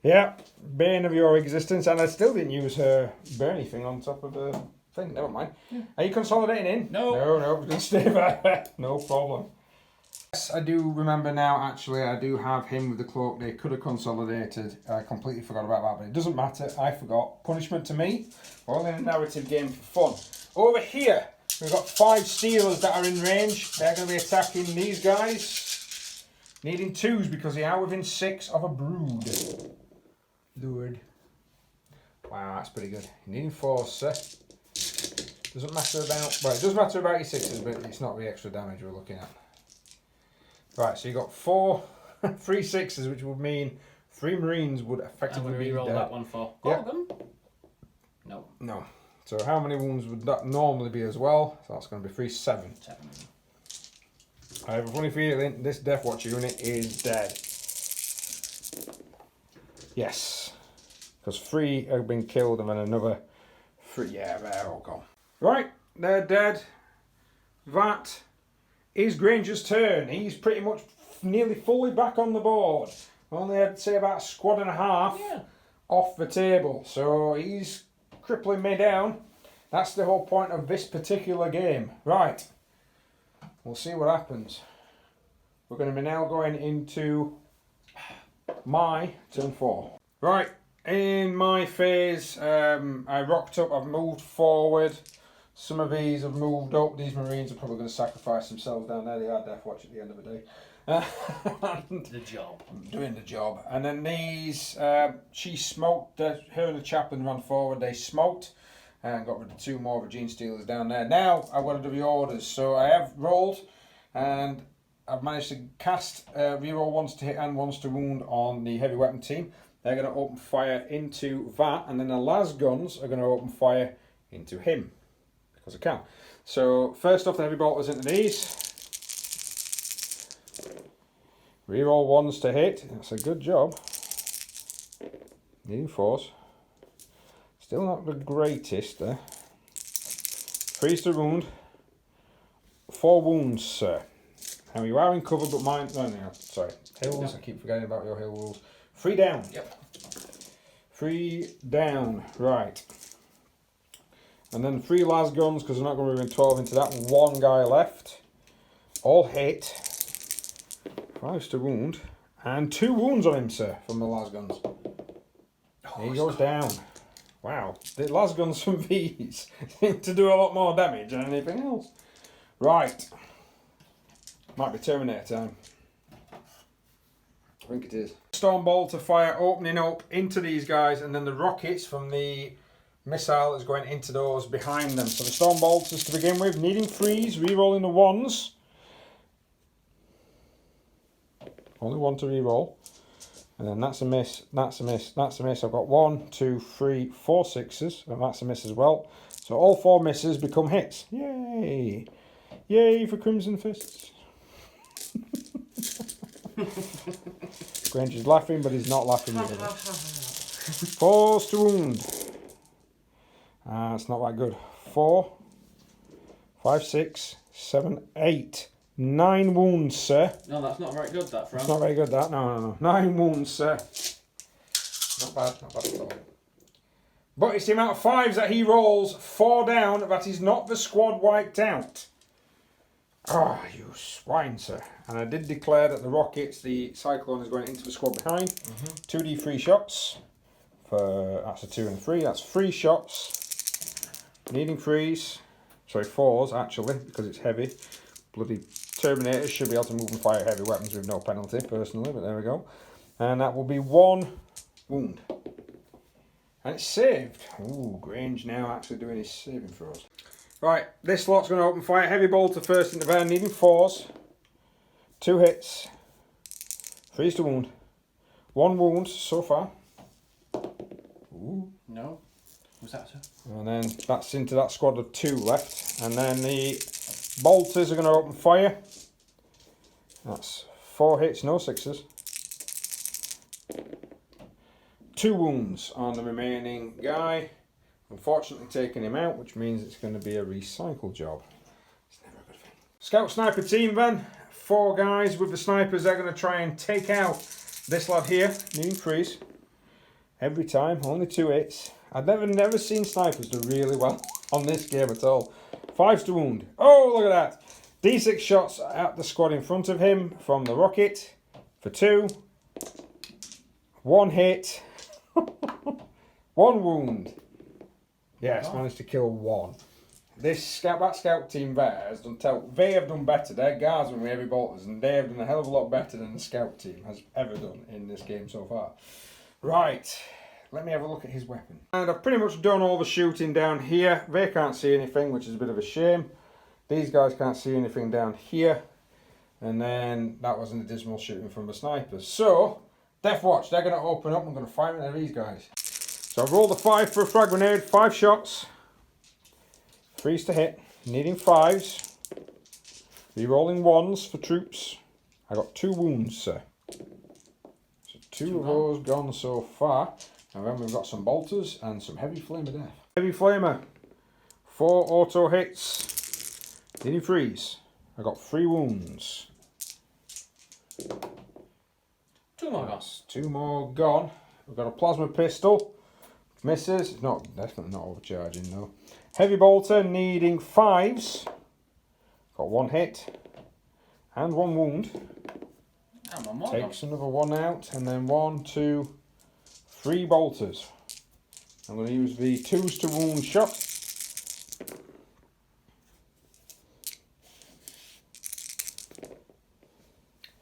Yeah, bane of your existence, and I still didn't use her Bernie thing on top of the thing. Never mind. Yeah. Are you consolidating in? No. No, we're going to stay there. No problem. Yes, I do remember now, actually, I do have him with the cloak. They could have consolidated. I completely forgot about that, but it doesn't matter. I forgot. Punishment to me. We're only in a narrative game for fun. Over here, we've got 5 Steelers that are in range. They're going to be attacking these guys. Needing 2s because they are within 6 of a brood. Lured. Wow, that's pretty good. Needing 4s, sir. Doesn't matter about... Well, it does matter about your 6s, but it's not the extra damage we're looking at. Right, so you got 3 6s, which would mean 3 Marines would effectively be dead. I'm going to reroll that one for Gorgan. No. No. So how many wounds would that normally be as well? So that's going to be 3 7. 7. I have a funny feeling this Deathwatch unit is dead. Yes. Because 3 have been killed and then another 3. Yeah, they're all gone. Right, they're dead. That is Granger's turn. He's pretty much nearly fully back on the board. Only had, say, about a squad and a half off the table. So he's crippling me down. That's the whole point of this particular game. Right. We'll see what happens. We're going to be now going into my turn 4. Right, in my phase, I rocked up, I've moved forward. Some of these have moved up. These Marines are probably going to sacrifice themselves down there. They are Deathwatch at the end of the day. The job. Doing the job. And then these, she smoked, her and the chaplain ran forward, they smoked and got rid of 2 more of the Genestealers down there. Now I've got to do the orders. So I have rolled and I've managed to cast reroll 1s to hit and 1s to wound on the heavy weapon team. They're going to open fire into that, and then the las guns are going to open fire into him, because I can. So first off, the heavy bolters into these. Reroll 1s to hit. That's a good job. Needing 4s. Still not the greatest there. 3s to wound. 4 wounds, sir. Now you are in cover, but mine. No, sorry. Hills. No. I keep forgetting about your hill rules. 3 down. Yep. 3 down. Right. And then 3 las guns, because I'm not going to be 12 into that. 1 guy left. All hit. 5s to wound. And 2 wounds on him, sir, from the las guns. He goes down. Wow. The las guns from these seem to do a lot more damage than anything else. Right. Might be Terminator time. I think it is. Storm bolter fire opening up into these guys, and then the rockets from the missile is going into those behind them. So the storm bolters to begin with, needing 3s, re-rolling the 1s. Only 1 to re-roll. And then that's a miss, that's a miss, that's a miss. I've got 1, 2, 3, 4 6s, and that's a miss as well. So all 4 misses become hits. Yay! Yay for Crimson Fists. Grange is laughing, but he's not laughing either. 4s to wound. It's not that good. 4, 5, 6, 7, 8. 9 wounds, sir. No, that's not very good, that, Fran. It's not very good, that. No. 9 wounds, sir. Not bad at all. But it's the amount of 5s that he rolls, 4 down, that is not the squad wiped out. Ah, you swine, sir. And I did declare that the rockets, the Cyclone is going into the squad behind. 2d3 shots. That's a 2 and 3. That's 3 shots. Needing 3s. Sorry, 4s, actually, because it's heavy. Bloody Terminators should be able to move and fire heavy weapons with no penalty, personally, but there we go. And that will be 1 wound. And it's saved. Ooh, Grange now actually doing his saving throws. Right, this lot's going to open fire. Heavy bolter first into there, needing 4s. 2 hits. 3s to wound. 1 wound so far. Ooh. No. Was that, sir? And then that's into that squad of 2 left. And then the bolters are going to open fire. That's 4 hits, no 6s. 2 wounds on the remaining guy. Unfortunately taking him out, which means it's going to be a recycle job. It's never a good thing. Scout sniper team then. 4 guys with the snipers. They're going to try and take out this lad here. Needing 3s. Every time, only 2 hits. I've never seen snipers do really well on this game at all. 5s to wound. Oh, look at that. D6 shots at the squad in front of him from the rocket for 2. 1 hit. 1 wound. Yes, managed to kill 1. That scout team there has done they have done better. Their guardsmen with heavy bolters, and they have done a hell of a lot better than the scout team has ever done in this game so far. Right, let me have a look at his weapon. And I've pretty much done all the shooting down here. They can't see anything, which is a bit of a shame. These guys can't see anything down here. And then that wasn't a dismal shooting from the snipers. So, Deathwatch, they're going to open up. I'm going to fire into these guys. So I've rolled a 5 for a frag grenade, 5 shots. 3s to hit, needing 5s. Re-rolling 1s for troops. I got 2 wounds, sir. So 2 of those gone so far. And then we've got some bolters and some heavy flamer death. Heavy flamer, 4 auto hits. Needing 3s. I got 3 wounds. 2 more gone. 2 more gone. We've got a plasma pistol. Misses. It's definitely not overcharging though. Heavy bolter needing 5s. Got 1 hit. and 1 wound. And one more. Takes another 1 out, and then 1, 2, 3 bolters. I'm going to use the 2s to wound shot.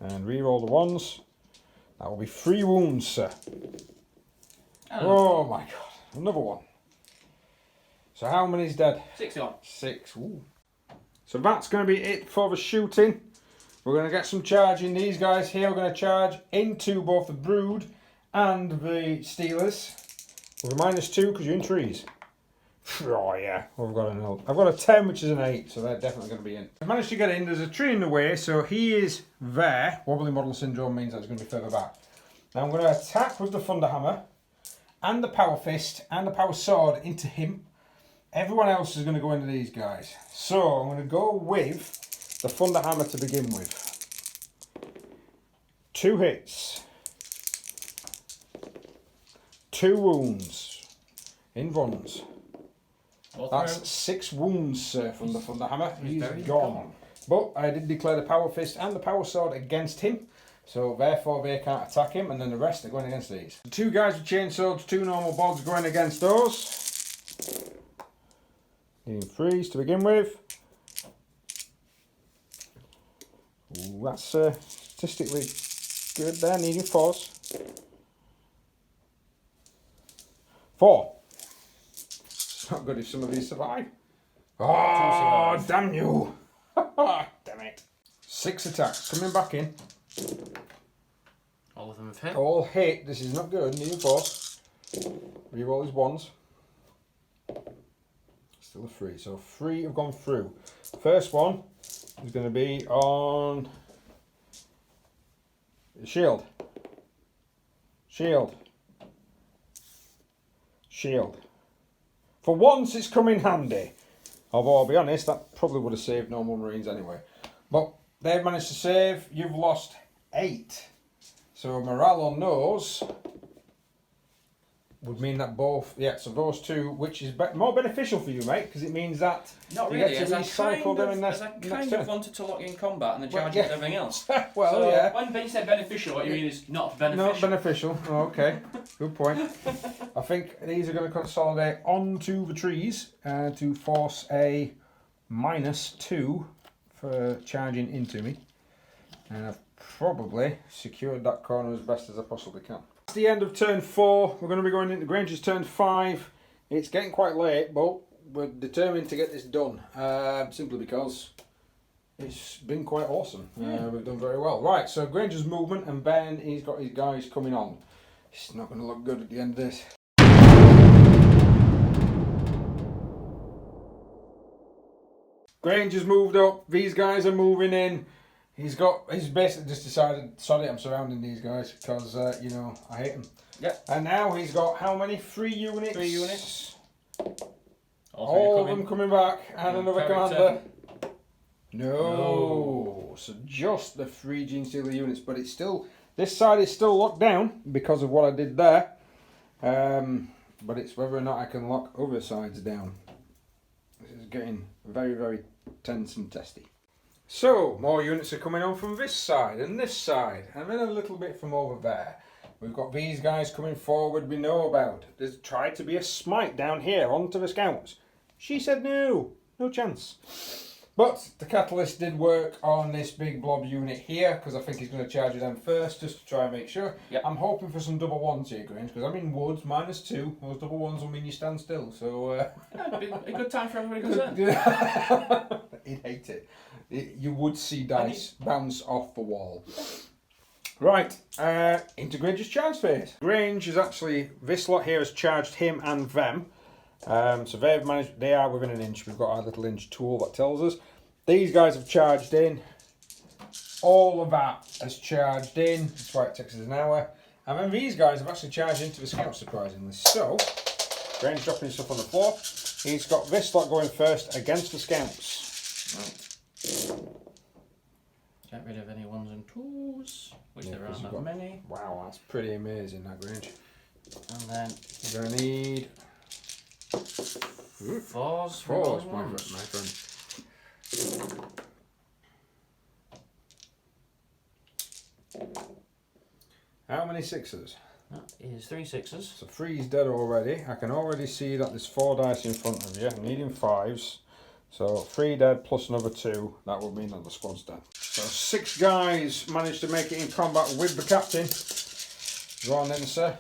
And reroll the 1s. That will be 3 wounds, sir. Oh my god, another one. So how many's dead? 61. 6. Ooh. So that's going to be it for the shooting. We're going to get some charging. These guys here are going to charge into both the Brood and the Steelers. With a -2 because you're in trees. Oh yeah, I've got a 10, which is an 8, so they're definitely going to be in. I've managed to get in. There's a tree in the way, so he is there. Wobbly model syndrome means that's going to be further back. Now I'm going to attack with the Thunderhammer and the Power Fist and the Power Sword into him. Everyone else is going to go into these guys. So I'm going to go with the Thunderhammer to begin with. 2 hits. 2 wounds. In runs. That's 6 wounds, sir, from the Thunderhammer. He's gone. But I did declare the Power Fist and the Power Sword against him. So therefore they can't attack him, and then the rest are going against these. The 2 guys with chainswords, 2 normal bogs going against those. Needing 3s to begin with. Ooh, that's statistically good there, needing 4s. 4. It's not good if some of these survive. Oh, damn you! Damn it. 6 attacks coming back in. All of them have hit. All hit. This is not good. Needing 4s. Reroll his 1s. Still a 3. So 3 have gone through. First one is going to be on shield. Shield. Shield. For once it's come in handy. Although I'll be honest, that probably would have saved normal Marines anyway. But they've managed to save. You've lost 8. So morale on those would mean that both, yeah, so those 2, which is more beneficial for you, mate, because it means that not you really, get to recycle them in next turn. turn. Wanted to lock you in combat and then charge yeah. into everything else. Well, so yeah. When you say beneficial, what you mean is not beneficial. Not beneficial. Oh, okay, good point. I think these are going to consolidate onto the trees to force a -2 for charging into me. And I've probably secured that corner as best as I possibly can. It's the end of turn 4. We're going to be going into Granger's turn 5. It's getting quite late, but we're determined to get this done. Simply because it's been quite awesome. We've done very well. Right, so Granger's movement, and Ben, he's got his guys coming on. It's not going to look good at the end of this. Granger's moved up. These guys are moving in. He's basically just decided, sorry, I'm surrounding these guys because, you know, I hate them. Yeah. And now he's got how many? 3 units? 3 units. All of them coming back, and another commander. No. No. So just the 3 Genestealer units, but it's still, this side is still locked down because of what I did there. But it's whether or not I can lock other sides down. This is getting very, very tense and testy. So, more units are coming on from this side and this side, and then a little bit from over there. We've got these guys coming forward we know about. There's tried to be a smite down here onto the scouts. She said no, no chance. But the catalyst did work on this big blob unit here, because I think he's going to charge it down first, just to try and make sure. Yep. I'm hoping for some double 1s here, Grange, because I'm in woods, -2. Those double 1s will mean you stand still, so... It'd be a good time for everybody concerned. He'd hate it. You would see dice bounce off the wall. Right, into Grange's charge phase. Grange is actually, this lot here has charged him and them. So they've managed, they are within an inch. We've got our little inch tool that tells us. These guys have charged in. All of that has charged in. That's why it takes us an hour. And then these guys have actually charged into the scout, surprisingly. So, Grange dropping his stuff on the floor. He's got this lot going first against the scouts. Right. Get rid of any 1s and 2s, which there aren't that many. Wow, that's pretty amazing, that Grange. And then we're going to need 4s, my friend. many sixes? That is 3 6s. So 3's dead already. I can already see that there's 4 dice in front of you. I'm needing 5s. So 3 dead plus another 2. That would mean that the squad's dead. So 6 guys managed to make it in combat with the captain. Go on then, sir.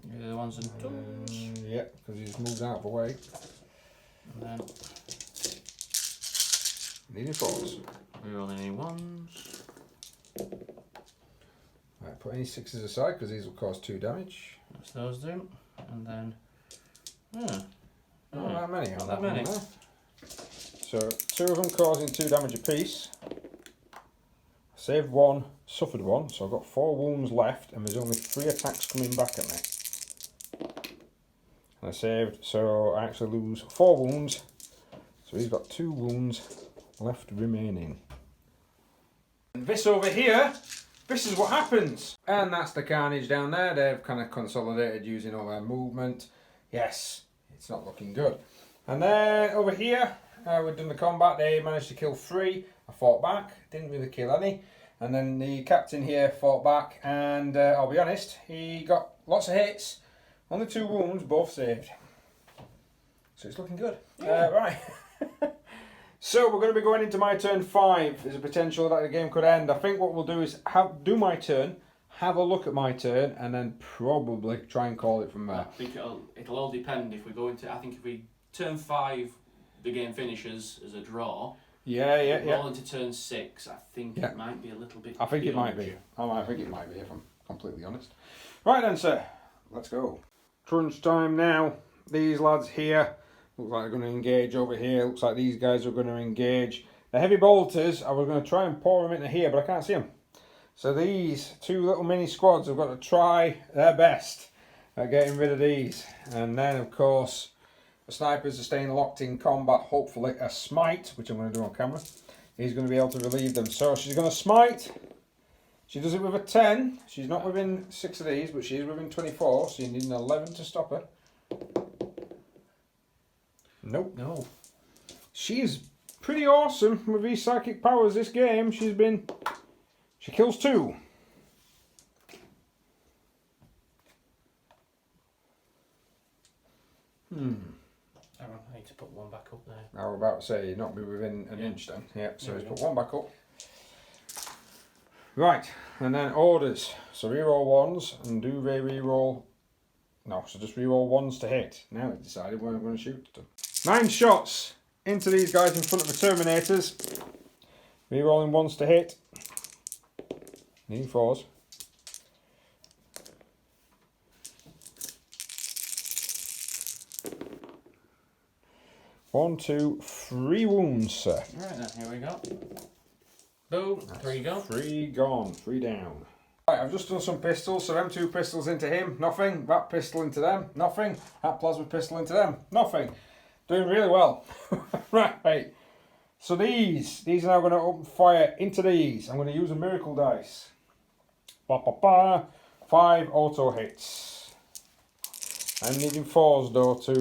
You're the ones and twos. Yeah, because he's moved out of the way. And then Needing 4s. we roll any 1s. Right, put any 6s aside because these will cause 2 damage. That's those do. And then Not that many, not that many. So 2 of them causing 2 damage apiece. Saved 1, suffered 1, so I've got 4 wounds left, and there's only 3 attacks coming back at me. And I saved, so I actually lose 4 wounds. So he's got 2 wounds left remaining. And this over here, this is what happens. And that's the carnage down there. They've kind of consolidated using all their movement. Yes, it's not looking good. And then over here, we've done the combat. They managed to kill 3. I fought back, didn't really kill any. And then the captain here fought back, and I'll be honest, he got lots of hits. Only 2 wounds, both saved. So it's looking good. Yeah. Right. So we're going to be going into my turn 5. There's a potential that the game could end. I think what we'll do is do my turn, have a look at my turn, and then probably try and call it from there. I think it'll all depend if we go into. I think if we turn 5, the game finishes as a draw. Yeah. Roll into turn 6. I think it might be a little bit. I think it might be. I think it might be, if I'm completely honest. Right then, sir. Let's go. Crunch time now. These lads here look like they're going to engage over here. Looks like these guys are going to engage. The heavy bolters, I was going to try and pour them into here, but I can't see them. So these 2 little mini squads have got to try their best at getting rid of these. And then, of course, the snipers are staying locked in combat. Hopefully a smite, which I'm going to do on camera. He's going to be able to relieve them. So she's going to smite. She does it with a 10. She's not within 6 of these, but she's within 24. So you need an 11 to stop her. Nope. No. She's pretty awesome with these psychic powers this game. She kills 2. I need to put 1 back up there. I was about to say, not be within an inch then. Yep, so he's put 1 back up. Right, and then orders. So reroll 1s, and do they reroll? No, so just reroll 1s to hit. Now they've decided where I'm going to shoot them. 9 shots into these guys in front of the Terminators. Rerolling 1s to hit. Needing 4s. One, 2, 3 wounds, sir. Right then, here we go. Boom, 3 gone. 3 gone, 3 down. Right, I've just done some pistols, so them 2 pistols into him, nothing. That pistol into them, nothing. That plasma pistol into them, nothing. Doing really well. Right. So these are now going to open fire into these. I'm going to use a miracle dice. 5 auto hits. I'm needing 4s though to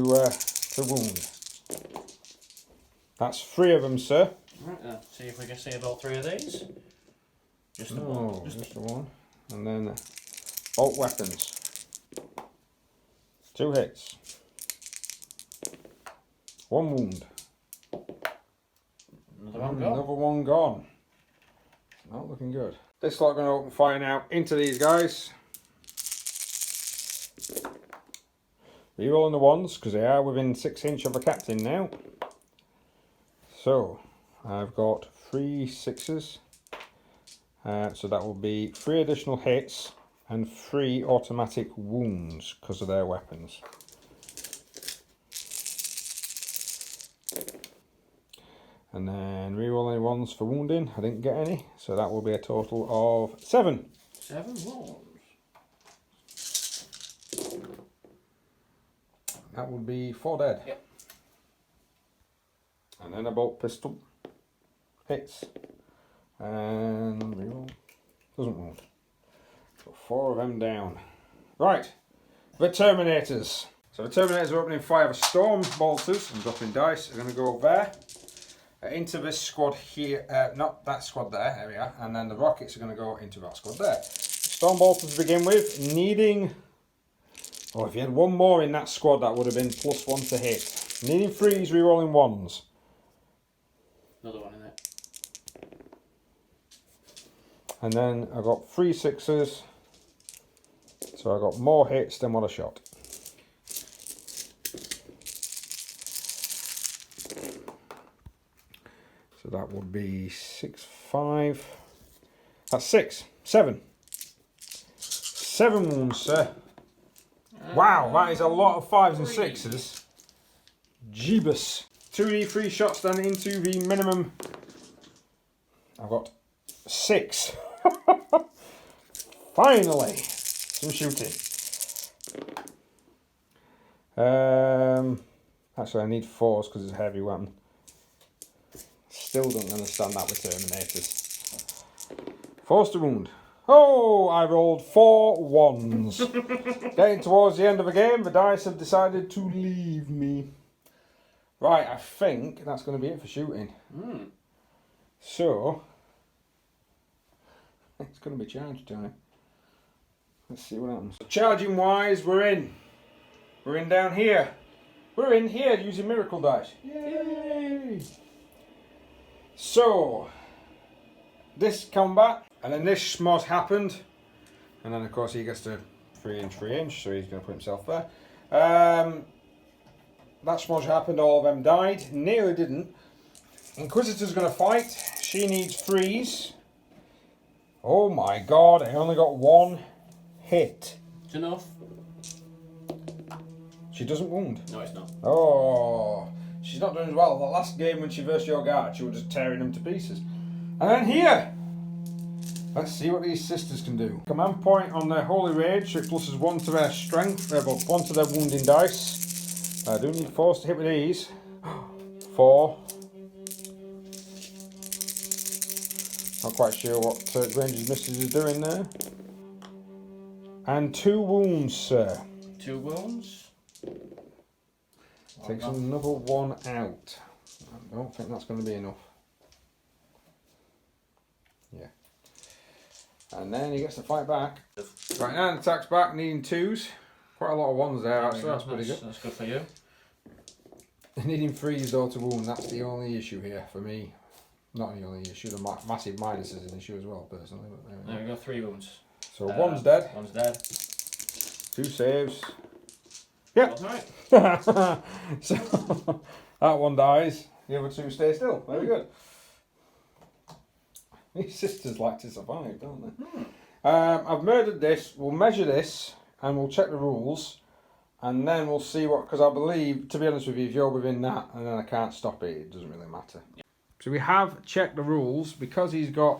wound. That's 3 of them, sir. Right then, see if we can see about 3 of these. Just the No, one. just the one. And then bolt weapons. 2 hits. 1 wound. Another one gone. Another one gone. Not looking good. This lot going to open fire now into these guys. Rerolling the 1s because they are within 6 inch of a captain now. So I've got 3 6s. So that will be 3 additional hits and 3 automatic wounds because of their weapons. And then reroll any 1s for wounding. I didn't get any, so that will be a total of 7. 7 wounds. That would be 4 dead. Yep. And then a bolt pistol hits and reroll doesn't wound. So 4 of them down. Right, the Terminators. So the Terminators are opening fire. The Storm Bolters, I'm dropping dice, are going to go there. into this squad here, not that squad there we are, and then the rockets are going to go into that squad there. Stormbolters to begin with, needing, oh, if you had one more in that squad, that would have been +1 to hit. Needing 3s, rerolling 1s. Another one in it. And then I got 3 6s, so I got more hits than what I shot. So that would be 6, 5. That's 6, 7. 7 wounds, sir. Wow, that is a lot of 5s and 6s. Jeebus. 2d3 shots then into the minimum. I've got 6. Finally, some shooting. Actually, I need 4s because it's a heavy weapon. Still don't understand that with Terminators. 4s to wound. Oh, I rolled 4 1s. Getting towards the end of the game, the dice have decided to leave me. Right, I think that's going to be it for shooting. So, it's going to be charge time. Let's see what happens. Charging wise, we're in. We're in down here. We're in here using miracle dice. Yay! So, this combat, and then this schmoz happened, and then of course he gets to 3 inch, so he's going to put himself there. That schmoz happened, all of them died. Nearly didn't. Inquisitor's going to fight. She needs 3s. Oh my god, I only got 1 hit. It's enough. She doesn't wound. No, it's not. Oh, she's not doing as well. The last game when she versed your guard, she was just tearing them to pieces. And then here, let's see what these sisters can do. Command point on their Holy Rage, so it pluses 1 to their strength, well, 1 to their wounding dice. I do need 4s to hit with these. 4. Not quite sure what Granger's Missus is doing there. And 2 wounds, sir. 2 wounds. Takes another 1 out. I don't think that's going to be enough. Yeah. And then he gets to fight back. Right now, attacks back, needing 2s. Quite a lot of 1s there, actually. That's pretty good. That's good for you. Needing 3s though to wound. That's the only issue here for me. Not the only issue. The massive minus is an issue as well, personally. But there we go. 3 wounds. So 1's dead. 1's dead. 2 saves. Yep. Alright. So that 1 dies. The other 2 stay still. Very good. These sisters like to survive, don't they? I've murdered this. We'll measure this and we'll check the rules, and then we'll see what. Because I believe, to be honest with you, if you're within that and then I can't stop it, it doesn't really matter. So we have checked the rules because he's got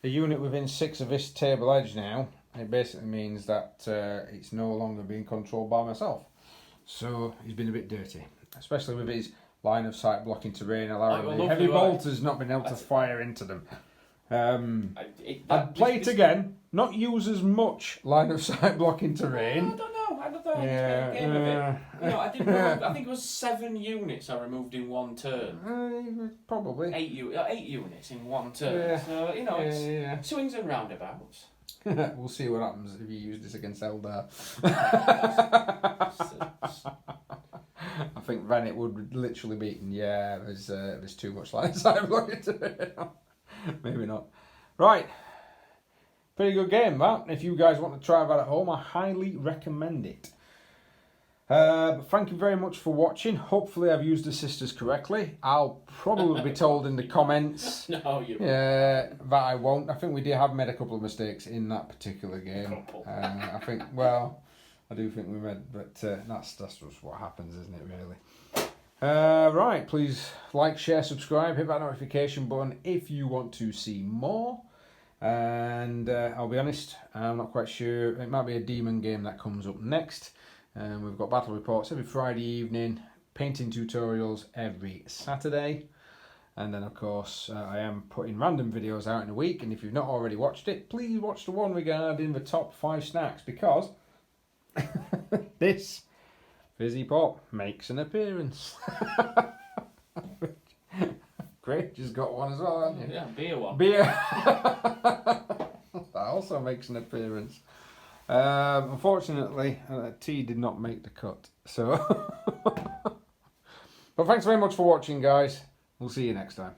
a unit within 6 of this table edge now. It basically means that it's no longer being controlled by myself. So he's been a bit dirty, especially with his line of sight blocking terrain, allowing the heavy bolters not being able to fire into them. I'd play it again, not use as much line of sight blocking terrain. I don't know. Yeah, Game of it. You know, I did remove, I think it was 7 units I removed in 1 turn. Probably 8 units in 1 turn. Yeah. So you know, it's swings and roundabouts. We'll see what happens if you use this against Eldar. I think then it would literally be, yeah, there's too much line of sight blocking terrain. Maybe not. Right. Pretty good game, that. If you guys want to try that at home, I highly recommend it. But thank you very much for watching. Hopefully I've used the sisters correctly. I'll probably be told in the comments No, you that I won't. I think we have made a couple of mistakes in that particular game. I think, well, I do think we made, but that's just what happens, isn't it, really? Right, please like, share, subscribe, hit that notification button if you want to see more. And I'll be honest, I'm not quite sure. It might be a demon game that comes up next. We've got battle reports every Friday evening, painting tutorials every Saturday, and then of course I am putting random videos out in a week. And if you've not already watched it, please watch the one regarding the top 5 snacks, because this fizzy pop makes an appearance. Craig has got one as well, hasn't he? Yeah, beer one. Beer. That also makes an appearance. Unfortunately, tea did not make the cut. So, but thanks very much for watching, guys. We'll see you next time.